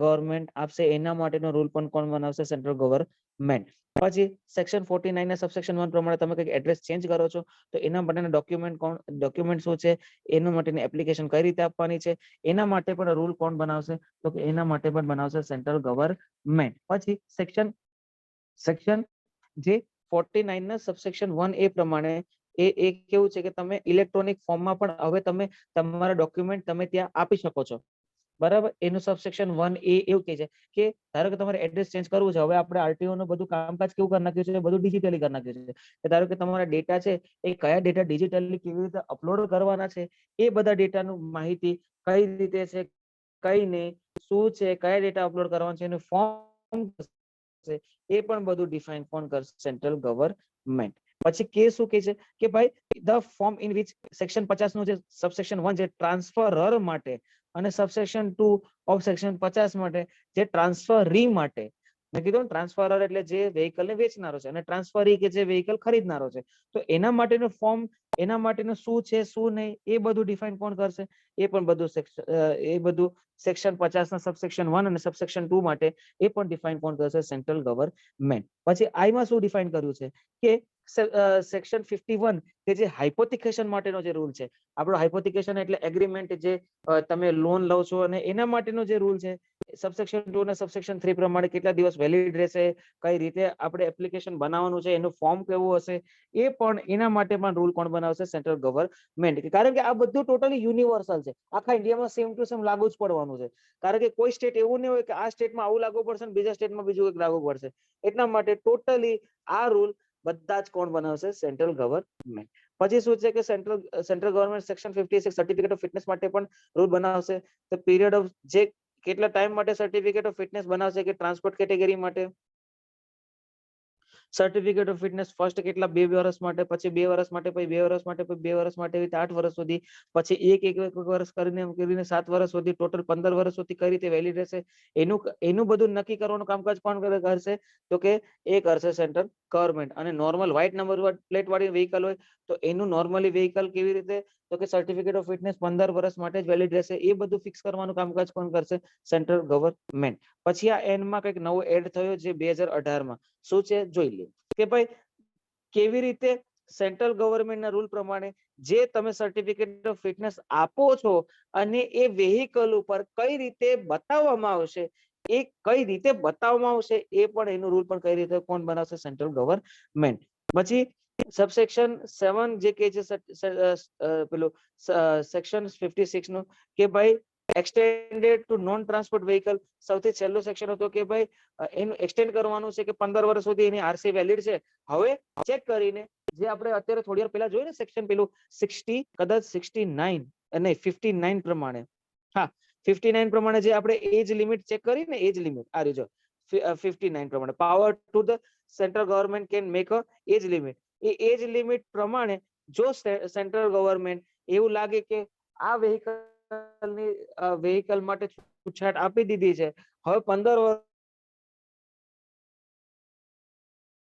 ગવર્નમેન્ટ આપશે. એના માટેનો રૂલ પણ કોણ બનાવશે? Central government. પછી સેક્શન 49 ના સબસેક્શન 1 પ્રમાણે તમે કંઈક એડ્રેસ ચેન્જ કરો છો તો એના માટેના ડોક્યુમેન્ટ શું છે, એના માટેની એપ્લિકેશન કઈ રીતે આપવાની છે, એના માટે પણ રૂલ કોણ બનાવશે? તો કે એના માટે પણ બનાવશે સેન્ટ્રલ ગવર્નમેન્ટ. પછી સેક્શન જે 49 ના સબસેક્શન 1A પ્રમાણે એ કેવું છે કે તમે ઇલેક્ટ્રોનિક ફોર્મમાં પણ હવે તમે તમારા ડોક્યુમેન્ટ તમે ત્યાં આપી શકો છો, બરાબર. એનું સબસેક્શન 1A એવું કહે છે કે ધારો કે તમારે એડ્રેસ ચેન્જ કરવું છે, હવે આપણે આરટીઓ નું બધું કામકાજ કેવું કરી નાખ્યું છે? બધું ડિજિટલી કરી નાખ્યું છે. ધારો કે તમારા ડેટા છે એ કયા ડેટા ડિજિટલી કેવી રીતે અપલોડ કરવાના છે, એ બધા ડેટાનું માહિતી કઈ રીતે છે, કઈ નહીં, શું છે, કયા ડેટા અપલોડ કરવાના છે, એનું ફોર્મ એ પણ બધું ડિફાઇન કોણ કરશે? Central government. પછી કે શું કે છે કે ભાઈ the form in which section 50 નું જે સબસેક્શન 1 જે ટ્રાન્સફરર માટે અને સબસેક્શન 2 ઓફ સેક્શન 50 માટે જે ટ્રાન્સફરી માટે. મેં કીધું ટ્રાન્સફરર એટલે જે વેહિકલને વેચનારો છે અને ટ્રાન્સફરી કે જે વેહિકલ ખરીદનારો છે. તો એના માટેનું ફોર્મ, એના માટેનું શું છે શું નહીં એ બધું ડિફાઇન કોણ કરશે? એ બધું સેક્શન 50 ના સબસેક્શન 1 અને સબસેક્શન 2 માટે એ પણ ડિફાઇન કોણ કરશે? Central government. પછી આઈમાં શું ડિફાઇન કર્યું છે કે સેક્શન 51 કે જે હાઇપોથિકેશન માટેનો જે રૂલ છે, આપણો હાઇપોથિકેશન એટલે એગ્રીમેન્ટ, જે તમે લોન લો છો અને એના માટેનો જે રૂલ છે, સબસેક્શન 2 અને સબસેક્શન 3 પ્રમાણે કેટલા દિવસ વેલિડ રહેશે, કઈ રીતે આપણે એપ્લિકેશન બનાવવાનું છે, એનું ફોર્મ કેવું હશે, એ પણ એના માટે પણ રૂલ કોણ બનાવશે? Central government. કારણ કે આ બધું ટોટલી યુનિવર્સલ છે, આખા ઇન્ડિયામાં સેમ ટુ સેમ લાગુ જ પડવાનું છે. કારણ કે કોઈ સ્ટેટ એવું નહીં હોય કે આ સ્ટેટમાં આવું લાગુ પડશે ને બીજા સ્ટેટમાં બીજું એક લાગુ પડશે. એટલા માટે ટોટલી આ રૂલ બધા જ કોણ બનાવશે? Central government. પછી શું છે કે central government section 56 certificate of fitness માટે પણ રૂલ બનાવશે. તો પીરિયડ ઓફ જે કેટલા ટાઈમ માટે સર્ટિફિકેટ ઓફ ફિટનેસ બનાવશે કે ટ્રાન્સપોર્ટ કેટેગરી માટે સર્ટિફિકેટ ઓફ ફિટનેસ ફર્સ્ટ કેટલા 2 વર્ષ માટે, પછી 2 વર્ષ માટે, પછી 2 વર્ષ માટે, પછી 2 વર્ષ માટે, 8 વર્ષ સુધી, પછી એક વર્ષ કરીને 7 વર્ષ સુધી, ટોટલ 15 વર્ષ સુધી કઈ રીતે વેલિડ રહેશે, એનું બધું નક્કી કરવાનું કામકાજ કોણ કરશે? તો કે એ કરશે સેન્ટ્રલ ગવર્નમેન્ટ. અને નોર્મલ વ્હાઇટ નંબર પ્લેટ વાળી વ્હીકલ હોય તો એનું નોર્મલી વ્હીકલ કેવી રીતે? તો કે સર્ટિફિકેટ ઓફ ફિટનેસ 15 વર્ષ માટે જ વેલિડ રહેશે. એ બધું ફિક્સ કરવાનું કામકાજ કોણ કરશે? Central government. પછી આ એન્ડમાં કંઈક નવો એડ થયો જે 2018 માં. શું છે જોઈ લે કે ભાઈ કેવી રીતે સેન્ટ્રલ ગવર્નમેન્ટના રૂલ પ્રમાણે જે તમે સર્ટિફિકેટ ઓફ ફિટનેસ આપો છો અને એ વેહિકલ ઉપર કઈ રીતે બતાવવામાં આવશે, એ કઈ રીતે બતાવવામાં આવશે, એ પણ એનું રૂલ પણ કઈ રીતે કોણ બનાવશે? Central government. પછી સબસેક્શન 7 જે કે છે પેલું સેક્શન 56 નું કે ભાઈ extended to non transport vehicle સૌથી છેલ્લું સેક્શન હતો કે ભાઈ એનું એક્સટેન્ડ કરવાનું છે કે 15 વર્ષ સુધી એની આરસી વેલિડ છે. હવે ચેક કરીને જે આપણે અત્યારે થોડી વાર પહેલા જોયું ને સેક્શન પેલું 60 કદાચ 69 નહીં 59 પ્રમાણે, હા 59 પ્રમાણે જે આપણે એજ લિમિટ ચેક કરી ને, એજ લિમિટ આ રીજો 59 પ્રમાણે power to the central government can make a age limit. એ એજ લિમિટ પ્રમાણે જો સેન્ટ્રલ ગવર્મેન્ટ એવું લાગે કે આ વેહિકલ માટે છૂટછાટ આપી દીધી છે, હવે 15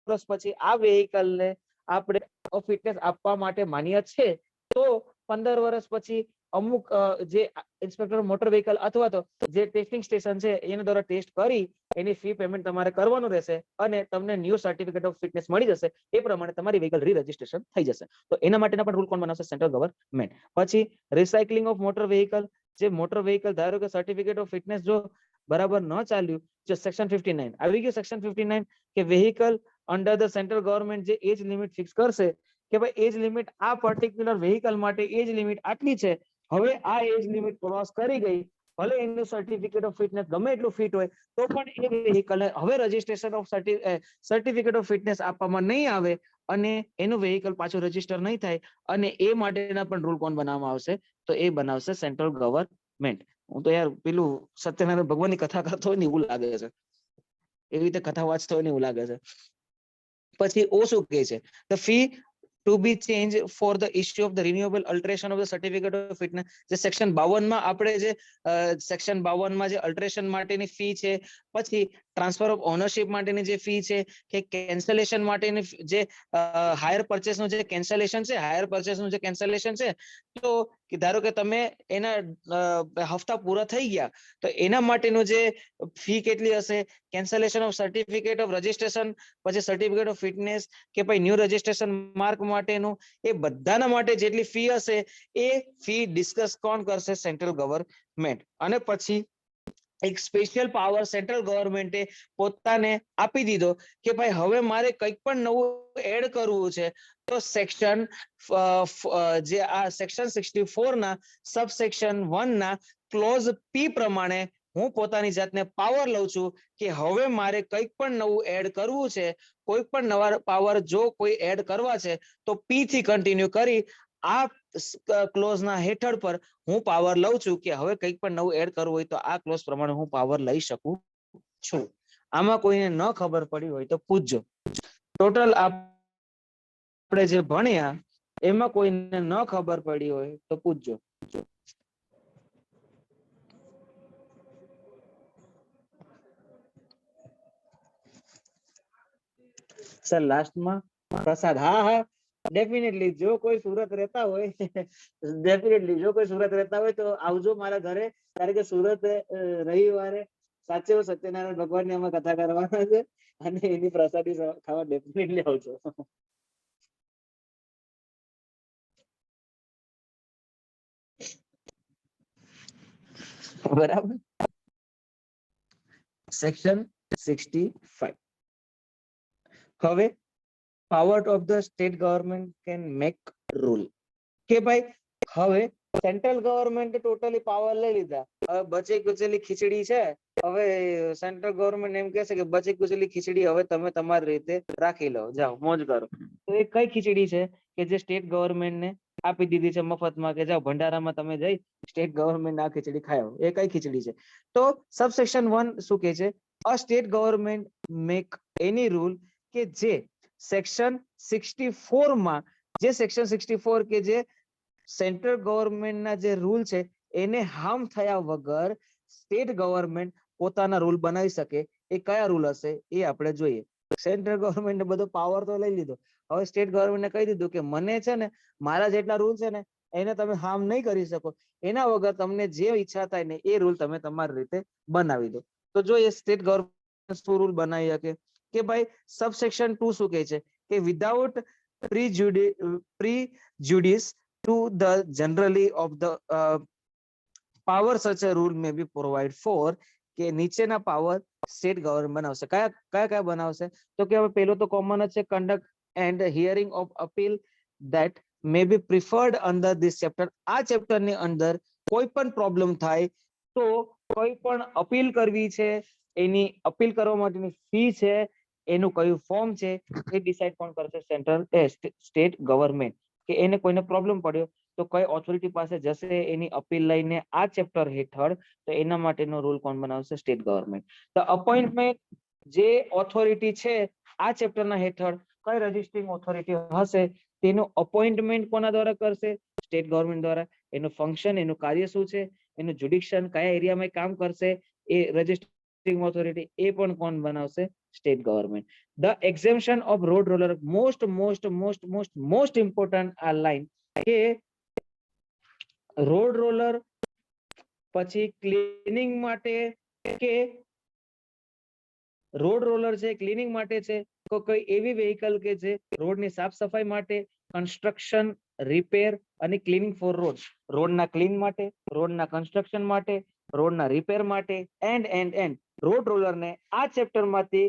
વર્ષ પછી આ વેહિકલ ને આપણે ફિટનેસ આપવા માટે માન્ય છે, તો 15 વર્ષ પછી અમુક જે ઇન્સ્પેક્ટર મોટર વ્હીકલ અથવા તો જે ટેસ્ટિંગ સ્ટેશન છે એના દ્વારા ટેસ્ટ કરી એની ફી પેમેન્ટ તમારે કરવાનું રહેશે અને તમને ન્યૂ સર્ટિફિકેટ ઓફ ફિટનેસ મળી જશે. એ પ્રમાણે તમારી વ્હીકલ રી રજીસ્ટ્રેશન થઈ જશે. તો એના માટેના પણ રૂલ કોણ બનાવશે? Central government. પછી રિસાયકલિંગ ઓફ મોટર વ્હીકલ, જે મોટર વ્હીકલ ધારો કે સર્ટિફિકેટ ઓફ ફિટનેસ જો બરાબર ન ચાલ્યું, જો સેક્શન 59 આવી ગયું, સેક્શન 59 કે vehicle under the central government જે એજ લિમિટ ફિક્સ કરશે કે ભાઈ એજ લિમિટ આ પર્ટિક્યુલર વેહિકલ માટે એજ લિમિટ આટલી છે, હવે આ એજ લિમિટ ક્રોસ કરી ગઈ, ભલે એનું સર્ટિફિકેટ ઓફ ફિટનેસ ગમે એટલું ફિટ હોય તો પણ એ વેહિકલ હવે registration of certificate of fitness આપવામાં નહીં આવે અને એનું વેહિકલ પાછું રજીસ્ટર નહીં થાય. અને એ માટેના પણ રૂલ કોણ બનાવવામાં આવશે? તો એ બનાવશે સેન્ટ્રલ ગવર્મેન્ટ. હું તો યાર પેલું સત્યનારાયણ ભગવાનની કથા કરતો હોય ને એવું લાગે છે, એવી રીતે કથા વાંચતો હોય ને એવું લાગે છે. પછી ઓ શું કહે છે? The fee to be change for the issue of the renewable alteration of the certificate of fitness. જે સેક્શન 52 માં આપણે જે સેક્શન 52 માં જે અલ્ટરેશન માટેની ફી છે, પછી ટ્રાન્સફર ઓફ ઓનરશિપ માટેની જે ફી છે, કે કેન્સલેશન માટેની જે હાયર પરચેસ નું જે કેન્સલેશન છે, હાયર પરચેસ નું જે કેન્સલેશન છે, તો ધારો કે તમે એના હપ્તા પૂરા થઈ ગયા તો એના માટેનું જે ફી કેટલી હશે, cancellation of certificate of registration, પછી સર્ટિફિકેટ ઓફ ફિટનેસ કે ભાઈ ન્યૂ રજીસ્ટ્રેશન માર્ક માટેનું, એ બધાના માટે જેટલી ફી હશે એ ફી ડિસ્કસ કોણ કરશે? Central government. અને પછી એક સ્પેશિયલ પાવર સેન્ટ્રલ ગવર્મેન્ટે પોતાને આપી દીધો કે ભાઈ હવે મારે કંઈક પણ નવું એડ કરવું છે તો સેક્શન જે આ સેક્શન 64 ના સબસેક્શન 1 ના ક્લોઝ પી પ્રમાણે હું પોતાની જાતને પાવર લઉં છું કે હવે મારે કંઈક પણ નવું એડ કરવું છે, કોઈ પણ નવા પાવર જો કોઈ એડ કરવા છે તો પી થી કન્ટિન્યુ કરી આ ક્લોઝ ના હેઠળ પર હું પાવર લઉં છું કે હવે કંઈક પણ નવું એડ કરવું હોય તો આ ક્લોઝ પ્રમાણે હું પાવર લઈ શકું છું. આમાં કોઈને ન ખબર પડી હોય તો પૂછજો. ટોટલ આપણે જે ભણ્યા એમાં કોઈને ન ખબર પડી હોય તો પૂછજો. સર લાસ્ટમાં પ્રસાદ. હા હા ડેફિનેટલી, જો કોઈ સુરત રહેતા હોય ડેફિનેટલી જો કોઈ સુરત રહેતા હોય તો આવજો મારા ઘરે, કારણ કે સુરત રવિવારે સાચે સત્યનારાયણ ભગવાનની અમે કથા કરવાના છે અને એની પ્રસાદી ખાવા ડેફિનેટલી આવજો. બરાબર. સેક્શન 65. હવે power of the state government can make rule, કે ભાઈ હવે સેન્ટ્રલ ગવર્મેન્ટ ટોટલી પાવર લઈ લીધા, હવે બચી કુચેલી ખીચડી છે, હવે સેન્ટ્રલ ગવર્મેન્ટ એમ કહેશે કે બચી કુચેલી ખીચડી હવે તમે તમારી રીતે રાખી લો, જાઓ મોજ કરો. તો એ કઈ ખીચડી છે કે જે સ્ટેટ ગવર્મેન્ટ ને આપી દીધી છે મફતમાં, કે જાઓ ભંડારામાં તમે જઈ સ્ટેટ ગવર્મેન્ટ આ ખીચડી ખાઓ? એ કઈ ખીચડી છે? તો સબસેક્શન 1 શું કહે છે? A state government make any rule કે જે સેક્શન 64 માં, જે સેક્શન 64 કે જે સેન્ટ્રલ ગવર્મેન્ટના જે રૂલ છે એને હાર્મ થયા વગર સ્ટેટ ગવર્મેન્ટ પોતાના રૂલ બનાવી શકે. એ કયા રૂલ હશે એ આપણે જોઈએ. સેન્ટ્રલ ગવર્મેન્ટે બધો પાવર તો લઈ લીધો, હવે સ્ટેટ ગવર્મેન્ટે કહી દીધું કે મને છે ને મારા જેટલા રૂલ છે ને એને તમે હાર્મ નહીં કરી શકો, એના વગર તમને જે ઈચ્છા થાય ને એ રૂલ તમે તમારી રીતે બનાવી દો. તો જો એ સ્ટેટ ગવર્મેન્ટ શું રૂલ બનાવી શકે કે ભાઈ સબસેક્શન 2 શું કહે છે કે without prejudice to the generally of the power such a rule may be provide for, કે નીચેના પાવર સ્ટેટ ગવર્મેન્ટ બનાવશે. કયા કયા બનાવશે? તો કે હવે પેલો તો કોમન જ છે, conduct and hearing of appeal that may be preferred under this chapter. આ ચેપ્ટર ની અંદર કોઈ પણ પ્રોબ્લેમ થાય તો કોઈ પણ અપીલ કરવી છે, એની અપીલ કરવા માટેની ફી છે, એનું કયું ફોર્મ છે, એ ડિસાઇડ કોણ કરશે? Central state government. કે એને કોઈને પ્રોબ્લેમ પડ્યો તો કઈ ઓથોરિટી પાસે જશે એની અપીલ લઈને આ ચેપ્ટર હેઠળ, તો એના માટેનો રૂલ કોણ બનાવશે? State government. તો અપોઇન્ટમેન્ટ જે ઓથોરિટી છે આ ચેપ્ટરના હેઠળ કઈ રજિસ્ટ્રિંગ ઓથોરિટી હશે તેનું અપોઇન્ટમેન્ટ કોના દ્વારા કરશે? સ્ટેટ ગવર્મેન્ટ દ્વારા. એનું ફંક્શન, એનું કાર્ય શું છે, એનું જ્યુડિક્શન કયા એરિયામાં કામ કરશે, એ રજિસ્ટ્રિંગ ઓથોરિટી એ પણ કોણ બનાવશે? State government. The exemption off road roller. Most important આ લાઈન કે રોડ રોલર પછી ક્લીનિંગ માટે, કે રોડ રોલર છે ક્લીનિંગ માટે છે, તો કોઈ એવી વેહિકલ કે જે રોડની સાફ સફાઈ માટે, કન્સ્ટ્રક્શન, રિપેર અને ક્લીનિંગ ફોર રોડ, રોડના ક્લીન માટે, રોડના કન્સ્ટ્રક્શન માટે, રોડના રિપેર માટે, એન્ડ રોડ રોલરને આ ચેપ્ટરમાંથી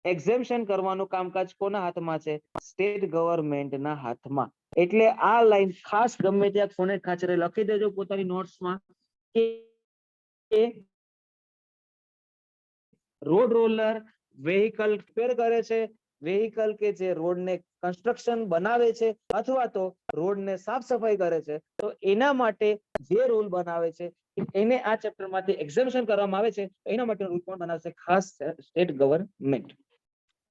એક્ઝેમ્પશન કરવાનું કામકાજ કોના હાથમાં છે? સ્ટેટ ગવર્મેન્ટના હાથમાં. એટલે આ લાઈન ખાસ ગમે ત્યાં કોને ખાચરે લખી દેજો પોતાની નોટ્સમાં કે રોડ રોલર વેહિકલ રિપેર કરે છે, વેહિકલ કે જે રોડને કન્સ્ટ્રક્શન બનાવે છે અથવા તો રોડને સાફ સફાઈ કરે છે, તો એના માટે જે રૂલ બનાવે છે એને આ ચેપ્ટરમાંથી એક્ઝેમ્પશન કરવામાં આવે છે, એના માટે રૂલ કોણ બનાવશે? ખાસ સ્ટેટ ગવર્મેન્ટ.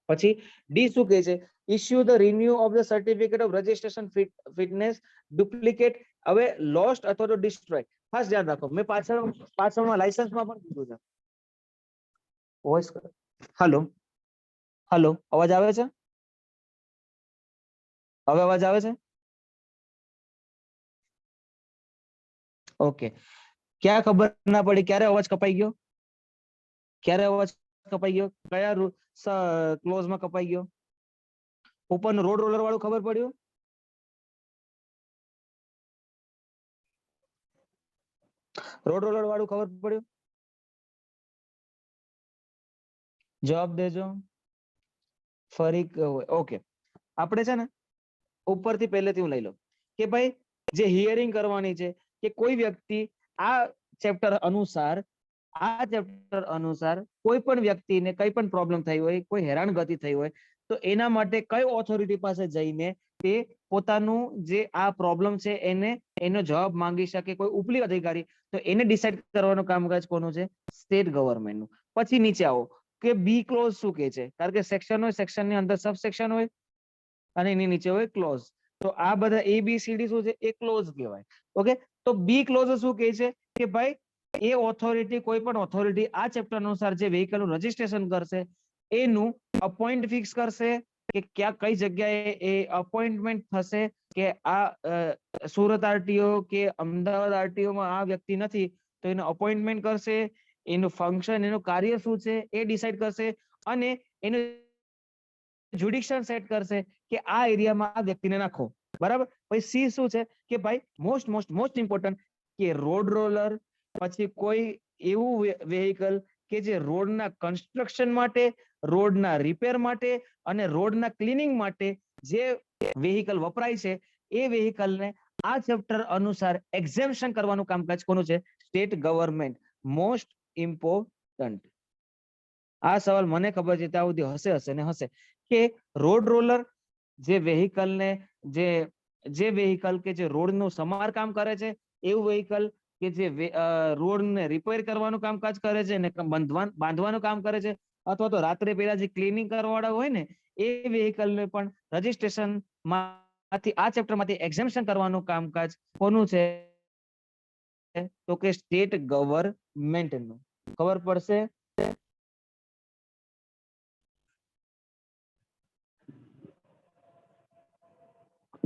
પછી ડી શું કહે છે? Issue the renew of the certificate of registration fitness duplicate, હવે લોસ્ટ અથવા તો ડિસ્ટ્રોય. ખાસ ધ્યાન રાખો, મેં પાછળમાં લાયસન્સમાં પણ કીધું છે. વોઇસ હલો હલો, અવાજ આવે છે? હવે અવાજ આવે છે? ઓકે. ક્યાં ખબર ના પડી ક્યારે અવાજ કપાઈ ગયો? ક્યારે અવાજ કપાઈ ગયો? કયા ક્લોઝમાં કપાઈ ગયો? ઉપરનું રોડ રોલર વાળું ખબર પડ્યું? રોડ રોલર વાળું ખબર પડ્યું? જવાબ દેજો. ફરી ઓકે, આપણે છે ને ઉપરથી પહેલેથી હું લઈ લઉં કે ભાઈ જે હિયરિંગ કરવાની છે કે કોઈ વ્યક્તિ આ ચેપ્ટર અનુસાર કોઈ પણ વ્યક્તિને કઈ પણ પ્રોબ્લેમ થઈ હોય, કોઈ હેરાનગતિ થઈ હોય, તો એના માટે કઈ ઓથોરિટી પાસે જઈને તે પોતાનું જે આ પ્રોબ્લેમ છે એનો જવાબ માંગી શકે, કોઈ ઉપલી અધિકારી, તો એને ડિસાઇડ કરવાનું કામકાજ કોનું છે? સ્ટેટ ગવર્મેન્ટનું. પછી નીચે આવો કે બી ક્લોઝ શું કે છે? કારણ કે સેક્શન હોય, સેક્શનની અંદર સબ સેક્શન હોય અને એની નીચે હોય ક્લોઝ. તો આ બધા ABCD શું છે? એ ક્લોઝ કહેવાય. ઓકે, તો બી ક્લોઝ શું કહે છે કે ભાઈ એ ઓથોરિટી, કોઈ પણ ઓથોરિટી આ ચેપ્ટર અનુસાર જે વેહિકલનું રજીસ્ટ્રેશન કરશે એનું અપોઇન્ટ ફિક્સ કરશે કે ક્યાં કઈ જગ્યાએ એ અપોઇન્ટમેન્ટ થશે, કે આ સુરત આરટીઓ કે અમદાવાદ આરટીઓમાં આ વ્યક્તિ નથી તો એનું અપોઇન્ટમેન્ટ કરશે, એનું ફંક્શન, એનું કાર્ય શું છે એ ડિસાઇડ કરશે, અને એનું જ્યુડિક્શન સેટ કરશે કે આ એરિયામાં આ વ્યક્તિને નાખો. બરાબર. પછી સી શું છે કે ભાઈ મોસ્ટ ઇમ્પોર્ટન્ટ કે રોડ રોલર પછી કોઈ એવું વેહિકલ કે જે રોડના કન્સ્ટ્રક્શન માટે, રોડના રિપેર માટે અને રોડના ક્લીનિંગ માટે જે વેહિકલ વપરાય છે એ વેહિકલને આ ચેપ્ટર અનુસાર એક્ઝેમ્પશન કરવાનું કામકાજ કોનું છે? State government. Most important. આ સવાલ મને ખબર છે ત્યાં સુધી હશે ને હશે કે રોડ રોલર જે વેહિકલને જે વેહિકલ કે જે રોડનું સમારકામ કરે છે, એવું વેહિકલ કે જે રોડને રિપેર કરવાનું કામકાજ કરે છે ને બાંધવાનું કામ કરે છે, અથવા તો રાત્રે પહેલા જે ક્લીનિંગ કરવાવાળા હોય ને એ વેહિકલને પણ રજીસ્ટ્રેશન માંથી આ ચેપ્ટરમાંથી એક્ઝેમ્પશન કરવાનું કામકાજ કોનું છે? તો કે સ્ટેટ ગવર્મેન્ટનું. ખબર પડશે?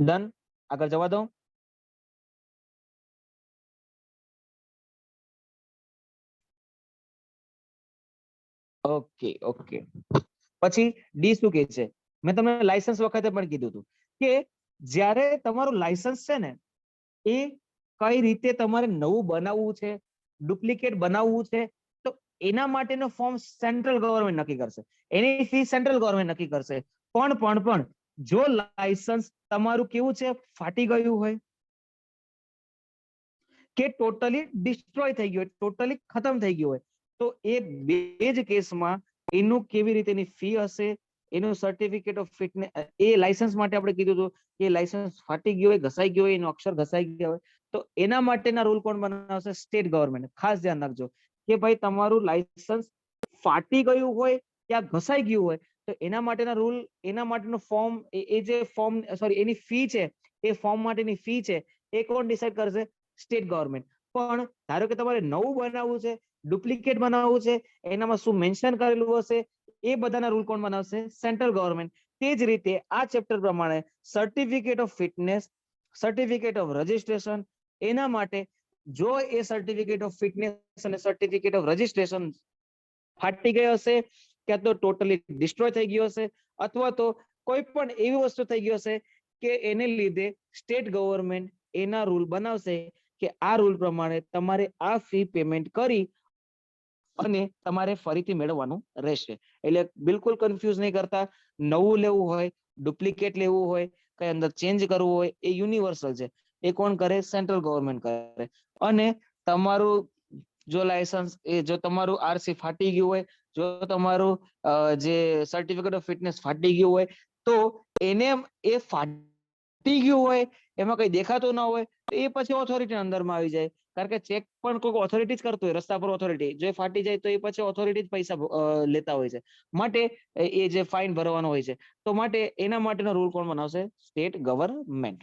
ડન. આગળ જવા દો. Okay okay. પછી ડી શું કે છે? મેં તમને લાયસન્સ વખતે પણ કીધું હતું કે જ્યારે તમારું લાયસન્સ છે ને એ કઈ રીતે તમારે નવું બનાવવું છે, ડુપ્લિકેટ બનાવવું છે, તો એના માટેનો ફોર્મ સેન્ટ્રલ ગવર્મેન્ટ નક્કી કરશે, એની ફી સેન્ટ્રલ ગવર્મેન્ટ નક્કી કરશે. પણ જો લાયસન્સ તમારું કેવું છે, ફાટી ગયું હોય કે ટોટલી ડિસ્ટ્રોય થઈ ગયું હોય, ટોટલી ખતમ થઈ ગયું હોય, તો એ બે જ કેસમાં એનું કેવી રીતે એની ફી હશે, એનું certificate of fitness, A licence માટે આપણે કીધું હતું કે લાયસન્સ ફાટી ગયું હોય, ઘસાઈ ગયું હોય, એનો અક્ષર ઘસાઈ ગયા હોય, તો એના માટેના રૂલ કોણ બનાવશે? State government. ખાસ ધ્યાન રાખજો કે ભાઈ તમારું લાયસન્સ ફાટી ગયું હોય, ત્યાં ઘસાઈ ગયું હોય, તો એના માટેના રૂલ, એના માટેનું ફોર્મ, એ જે ફોર્મ, સોરી, એની ફી છે, એ ફોર્મ માટેની ફી છે, એ કોણ ડિસાઈડ કરશે? State government. પણ ધારો કે તમારે નવું બનાવવું છે, ડુપ્લિકેટ બનાવવું છે, એનામાં શું મેન્શન કરેલું હશે, એ બધાના રૂલ કોણ બનાવશે? Central government. તે જ રીતે આ ચેપ્ટર પ્રમાણે certificate of fitness, certificate of registration, એના માટે જો એ સર્ટિફિકેટ ઓફ ફિટનેસ અને સર્ટિફિકેટ ઓફ રજિસ્ટ્રેશન ફાટી ગયો હશે, ક્યાં તો ટોટલી ડિસ્ટ્રોય થઈ ગયો હશે, અથવા તો કોઈ પણ એવી વસ્તુ થઈ ગયો હશે કે એને લીધે સ્ટેટ ગવર્મેન્ટ એના રૂલ બનાવશે કે આ રૂલ પ્રમાણે તમારે આ ફી પેમેન્ટ કરી અને તમારે ફરીથી મેળવવાનું રહેશે. એટલે બિલકુલ કન્ફ્યુઝ નહીં કરતા. નવું લેવું હોય, ડુપ્લિકેટ લેવું હોય, કઈ અંદર ચેન્જ કરવું હોય, એ યુનિવર્સલ છે. એ કોણ કરે? સેન્ટ્રલ ગવર્મેન્ટ કરે. અને તમારું જો લાયસન્સ, એ જો તમારું આરસી ફાટી ગયું હોય, જો તમારું જે સર્ટિફિકેટ ઓફ ફિટનેસ ફાટી ગયું હોય, તો એને એ ફાટી ગયું હોય, એમાં કઈ દેખાતું ના હોય, તો એ પછી ઓથોરિટી અંદરમાં આવી જાય. કારણ કે ચેક પણ કોઈ ઓથોરિટી જ કરતું હોય, રસ્તા પર ઓથોરિટી. જો ફાટી જાય તો એ પછી ઓથોરિટી જ પૈસા લેતા હોય છે. માટે એ જે ફાઇન ભરવાનો હોય છે, તો માટે એના માટેનો રૂલ કોણ બનાવશે? State government.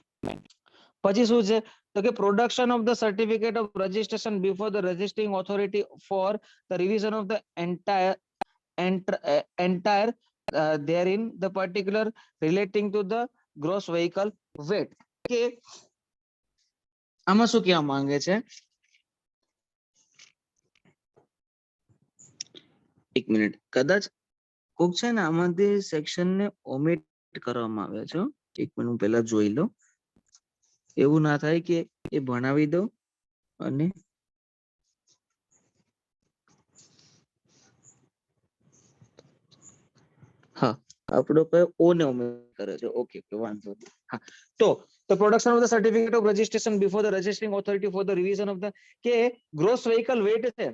પછી શું છે? તો કે production of the certificate of registration before the registering authority for the revision of the entire therein the particular relating to the gross vehicle weight. કે આમાં શું કહેવા માંગે છે? એક મિનિટ, કદાચ કોક છે ને આમાંથી સેક્શન ને ઓમિટ કરવામાં આવ્યા છે. એક મિનિટ હું પહેલા જોઈ લઉં, એવું ના થાય કે એ ભણાવી દઉં અને હા, આપણો કયો ઓ ને ઓમિટ કરે છે. ઓકે, વાંધો નહીં. હા, તો the production of the certificate of registration before the registering authority for the revision of the, કે gross vehicle weight છે,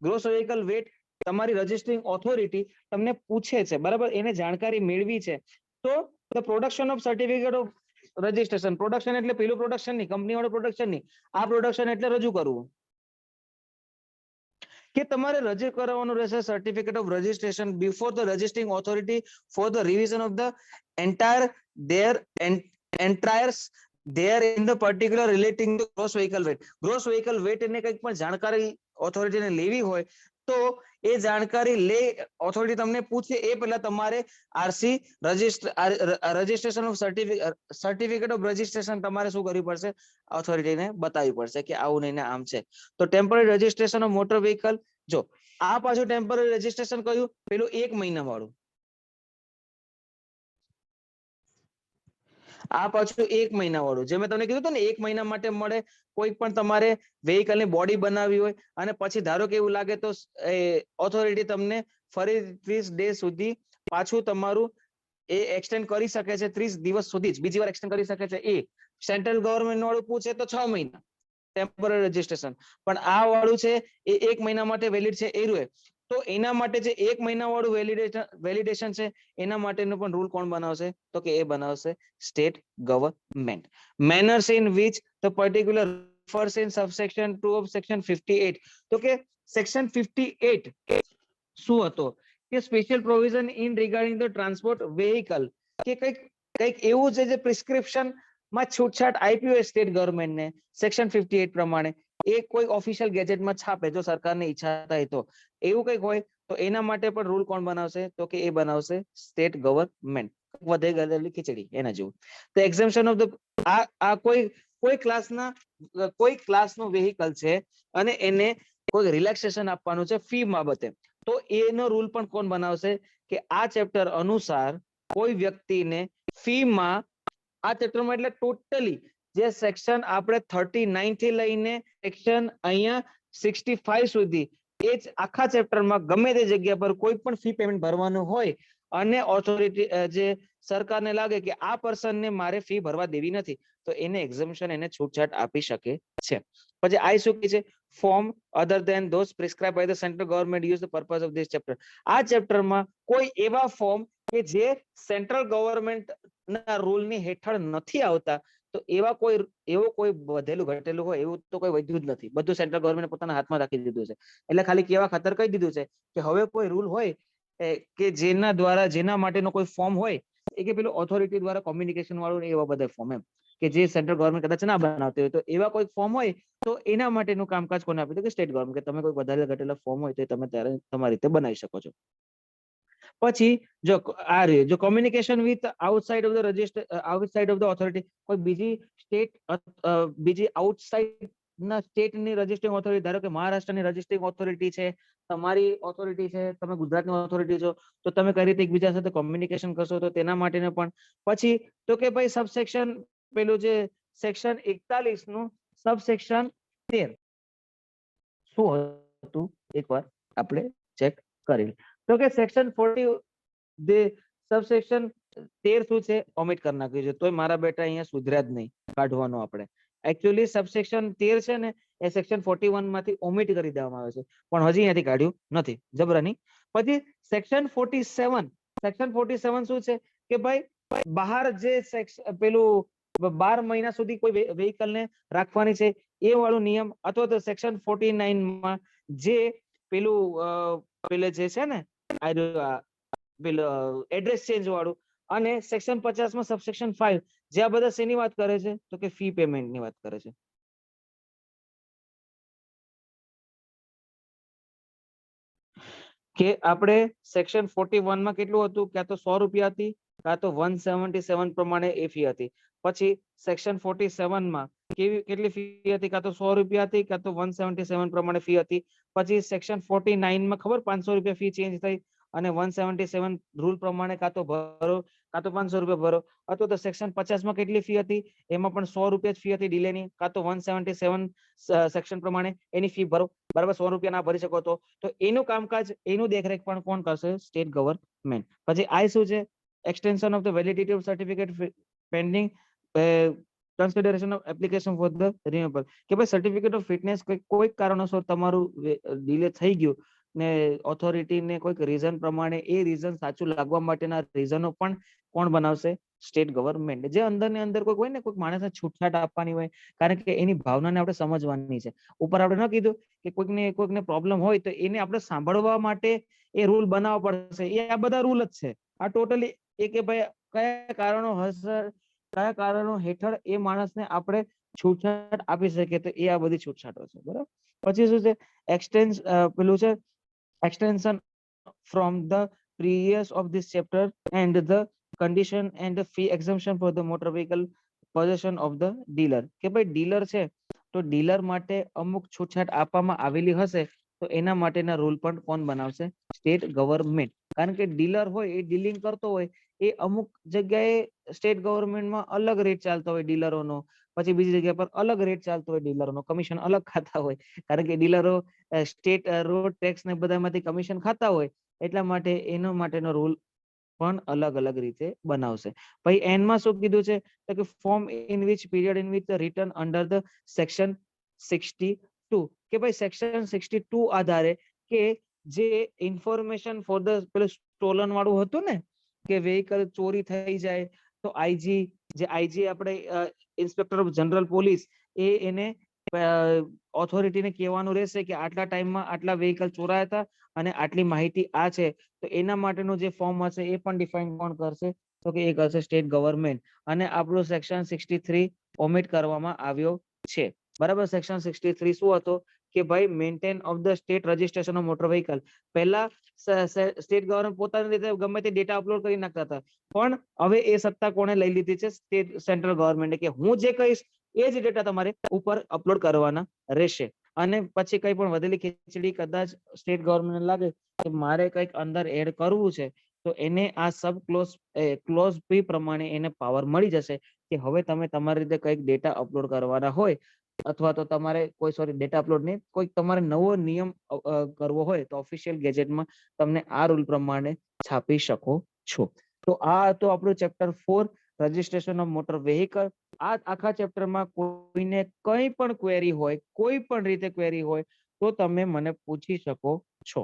gross vehicle weight તમારી રજિસ્ટરિંગ ઓથોરિટી તમને પૂછે છે, બરાબર? એને જાણકારી મેળવી છે, તો the production of certificate of registration, production એટલે પેલું પ્રોડક્શન નહીં, કંપની વાળું પ્રોડક્શન નહીં, આ પ્રોડક્શન એટલે રજૂ કરવું. કે તમારે રજૂ કરવાનું રહેશે certificate of registration before the registering authority for the revision of the entire there in the particular relating to gross vehicle weight. gross vehicle weight એને કંઈક પણ જાણકારી ઓથોરિટીને લેવી હોય, તો એ જાણકારી લે, ઓથોરિટી તમને પૂછે એ પહેલા તમારે RC registration of certificate of registration તમારે શું કરવી પડશે? ઓથોરિટીને બતાવવી પડશે કે આવું નહીં ને આમ છે. તો temporary registration of motor vehicle, જો આ પાછું ટેમ્પરરી રજિસ્ટ્રેશન કયું? પેલું 1 મહિના વાળું. આ પાછું 1 મહિના વાળું, જે મેં તમને કીધું હતું ને, 1 મહિના માટે મળે. કોઈ પણ તમારે વેહિકલ ની બોડી બનાવી હોય અને પછી ધારો કે એવું લાગે તો ઓથોરિટી તમને ફરી 30 ડે સુધી પાછું તમારું એ એક્સટેન્ડ કરી શકે છે. 30 દિવસ સુધી જ બીજી વાર એક્સટેન્ડ કરી શકે છે. એ સેન્ટ્રલ ગવર્મેન્ટ વાળું પૂછે તો 6 મહિના ટેમ્પરરી રજિસ્ટ્રેશન. પણ આ વાળું છે એ 1 મહિના માટે વેલિડ છે. એ રૂએ તો એના માટે જે 1 મહિના વાળું વેલિડેશન છે, એના માટેનો પણ રૂલ કોણ બનાવશે? તો કે એ બનાવશે state government. Manners in which the particular refers in subsection 2 of section 58. તો કે સેક્શન 58 શું હતો? કે special provision in regarding the transport vehicle, કે કંઈક એવું છે જે પ્રિસ્ક્રિપ્શન માં છૂટછાટ આપી હોય સ્ટેટ ગવર્મેન્ટને સેક્શન 58 પ્રમાણે, એ કોઈ ઓફિશિયલ ગેજેટમાં છાપે જો સરકારને ઈચ્છા થાય તો, એવું કંઈક હોય તો એના માટે પણ રૂલ કોણ બનાવશે? તો કે એ બનાવશે સ્ટેટ ગવર્મેન્ટ. વધે ગયેલી ખીચડી એના જેવું. તો એક્ઝેમ્પશન ઓફ ધ, આ કોઈ ક્લાસનું વેહિકલ છે અને એને કોઈ રિલેક્સેશન આપવાનું છે ફી બાબતે, તો એનો રૂલ પણ કોણ બનાવશે? કે આ ચેપ્ટર અનુસાર કોઈ વ્યક્તિને ફીમાં, આ ચેપ્ટરમાં એટલે ટોટલી જે સેક્શન આપણે 39 થી લઈને સેક્શન અહીંયા 65 સુધી, એ જ આખા ચેપ્ટરમાં ગમે તે જગ્યા પર કોઈ પણ ફી પેમેન્ટ ભરવાનું હોય અને ઓથોરિટી જે સરકારને લાગે કે આ પર્સનને મારે ફી ભરવા દેવી નથી, તો એને એક્ઝમ્પશન, એને છૂટછાટ આપી શકે છે. પછી આઈ શું કે છે, form other than those prescribe by the central government use the purpose of this chapter. આ ચેપ્ટરમાં કોઈ એવા ફોર્મ કે જે સેન્ટ્રલ ગવર્નમેન્ટ ના રૂલની હેઠળ નથી આવતા, તો એવો કોઈ વધેલું ઘટેલું હોય એવું તો કોઈ વધ્યું જ નથી. બધું સેન્ટ્રલ ગવર્નમેન્ટ પોતાના હાથમાં રાખી દીધું છે. એટલે ખાલી કેવા ખાતર કહી દીધું છે કે હવે કોઈ રૂલ હોય કે જેના માટેનો કોઈ ફોર્મ હોય, એ કે પેલું ઓથોરિટી દ્વારા કોમ્યુનિકેશન વાળું એવા બધા ફોર્મ, એમ કે જે સેન્ટ્રલ ગવર્નમેન્ટ કદાચ ના બનાવતી હોય, તો એવા કોઈ ફોર્મ હોય તો એના માટેનું કામકાજ કોને આપ્યું કે સ્ટેટ ગવર્નમેન્ટ, કે તમે કોઈ વધારે ઘટેલા ફોર્મ હોય તો તમે ત્યારે તમારી રીતે બનાવી શકો છો. પછી જો આ રે જો communication with outside of the register, outside of the authority, કોઈ બીજી સ્ટેટ, બીજી આઉટસાઇડ ના સ્ટેટની રજિસ્ટરિંગ ઓથોરિટી, ધારો કે મહારાષ્ટ્રની રજિસ્ટરિંગ ઓથોરિટી છે, તમારી ઓથોરિટી છે, તમે ગુજરાતની ઓથોરિટી છો, તો તમે કઈ રીતે એકબીજા સાથે કોમ્યુનિકેશન કરશો, તો તેના માટેને પણ. પછી તો કે ભાઈ સબસેક્શન, પેલું જે સેક્શન 41 નું સબસેક્શન 13 શું હતું એકવાર આપણે ચેક કરી. તો કે સેક્શન 40 જે સબસેક્શન 13 શું છે, ઓમિટ કરી નાખ્યું છે. તોય મારા બેટા અહીંયા સુધર્યા જ નહીં, કાઢવાનું આપણે. એકચ્યુઅલી સબસેક્શન 13 છે ને, એ સેક્શન 41 માંથી ઓમિટ કરી દેવામાં આવે છે, પણ હજી અહીંયાથી કાઢ્યું નથી, જબરાની. પછી સેક્શન 47, સેક્શન 47 શું છે કે ભાઈ બહાર જે પેલું 12 મહિના સુધી કોઈ વ્હીકલ ને રાખવાની છે એ વાળો નિયમ, અથવા તો સેક્શન 49 માં જે પેલે જે છે ને પેલું એડ્રેસ ચેન્જ વાળું, અને સેક્શન 50 માં સબસેક્શન 5, જે આ બધા શેની વાત કરે છે, તો કે ફી પેમેન્ટ ની વાત કરે છે. કે આપણે સેક્શન 41 માં કેટલું હતું, ક્યાં તો 100 રૂપિયા હતી, કાં તો 177 પ્રમાણે એ ફી હતી. પછી સેક્શન 47 માં કેટલી ફી હતી, કાં તો 100 રૂપિયા હતી, કાં તો 177 પ્રમાણે ફી હતી. પછી સેક્શન 49 માં ખબર 500 રૂપિયા ફી ચેન્જ થઈ, અને 177 રૂલ પ્રમાણે કાં તો ભરો, કાં તો 500 રૂપિયા ભરો. અથવા તો સેક્શન 50 માં કેટલી ફી હતી, એમાં પણ 100 રૂપિયા જ ફી હતી ડિલેની, કાં તો 177 સેક્શન પ્રમાણે એની ફી ભરો, બરાબર. 100 રૂપિયા ના ભરી શકો તો એનું કામકાજ, એનું દેખરેખ પણ કોણ કરશે, સ્ટેટ ગવર્નમેન્ટ. પછી આ શું છે, extension of the validity of certificate pending consideration of application for the renewable. કે ભાઈ સર્ટિફિકેટ ઓફ ફિટનેસ કોઈ કારણોસર તમારું ડિલે થઈ ગયું ને, ઓથોરિટીને કોઈક રીઝન પ્રમાણે એ રીઝન સાચું લાગવા માટેના રીઝનો પણ કોણ બનાવશે, સ્ટેટ ગવર્નમેન્ટ. જે અંદર ને અંદર કોઈક હોય ને, કોઈક માણસને છૂટછાટ આપવાની હોય, કારણ કે એની ભાવનાને આપણે સમજવાની છે. ઉપર આપણે ન કીધું કે કોઈકને પ્રોબ્લેમ હોય તો એને આપણે સાંભળવા માટે એ રૂલ બનાવવા પડશે. એ આ બધા રૂલ જ છે આ ટોટલી. એ કે ભાઈ કયા કારણો હશે, કયા કારણો હેઠળ એ માણસને આપણે છૂટછાટ આપી શકીએ, તો એ આ બધી છૂટછાટો છે, બરાબર. પછી શું છે, પેલું છે extension from the previous of this chapter and the condition and the fee exemption for the motor vehicle possession of the dealer. કે ભાઈ ડીલર છે તો ડીલર માટે અમુક છૂટછાટ આપવામાં આવેલી હશે, તો એના માટેના રૂલ પણ કોણ બનાવશે, સ્ટેટ ગવર્નમેન્ટ. કારણ કે ડીલર હોય એ ડીલિંગ કરતો હોય, એ અમુક જગ્યાએ સ્ટેટ ગવર્નમેન્ટમાં અલગ રેટ ચાલતો હોય ડીલરોનો, પછી બીજી જગ્યા પર અલગ રેટ ચાલતો હોય ડીલરોનો, કમિશન અલગ ખાતા હોય, કારણ કે ડીલરો સ્ટેટ રોડ ટેક્સ ને બધામાંથી કમિશન ખાતા હોય, એટલા માટે એનો માટેનો રૂલ પણ અલગ અલગ રીતે બનાવશે. પછી એન્ડમાં શું કીધું છે, તો કે form in which period in which return under the section 62, કે ભાઈ સેક્શન 62 આધારે કે જે ઇન્ફોર્મેશન ફોર ધ પેલું સ્ટોલન વાળું હતું ને, કે વેહિકલ ચોરી થઈ જાય તો આઈજી આપણે ઇન્સ્પેક્ટર ઓફ જનરલ પોલીસ એને ઓથોરિટીને કહેવાનું રહેશે કે આટલા ટાઈમમાં આટલા વેહિકલ ચોરાયા હતા અને આટલી માહિતી આ છે, તો એના માટેનું જે ફોર્મ હશે એ પણ ડિફાઇન કોણ કરશે, તો કે એ કરશે સ્ટેટ ગવર્નમેન્ટ. અને આપણું સેક્શન 63 ઓમિટ કરવામાં આવ્યો છે, બરાબર. સેક્શન 63 શું હતો કે ભાઈ maintain of the state registration of motor vehicle. પહેલા સ્ટેટ ગવર્નમેન્ટ પોતાની રીતે ગમે તે ડેટા અપલોડ કરી નાખતા હતા, પણ હવે એ સત્તા કોણે લઈ લીધી છે, સ્ટેટ સેન્ટ્રલ ગવર્નમેન્ટ, કે હું જે કહીશ એ જ ડેટા તમારે ઉપર અપલોડ કરવાના રહેશે. અને પછી કઈ પણ વધેલી ખીચડી કદાચ સ્ટેટ ગવર્નમેન્ટ લાગે કે મારે કંઈક અંદર એડ કરવું છે, તો એને આ સબ ક્લોઝ બી પ્રમાણે એને પાવર મળી જશે કે હવે તમે તમારી રીતે કંઈક ડેટા અપલોડ કરવાના હોય, અથવા તો તમારે ડેટા અપલોડ નહીં, કોઈ તમારે નવો નિયમ કરવો હોય તો ઓફિશિયલ ગેજેટમાં તમને આ રૂલ પ્રમાણે છાપી શકો છો. તો આ હતો આપણું chapter 4 registration of motor vehicle. આ આખા ચેપ્ટરમાં કોઈને કંઈ પણ ક્વેરી હોય, કોઈ પણ રીતે ક્વેરી હોય તો તમે મને પૂછી શકો છો.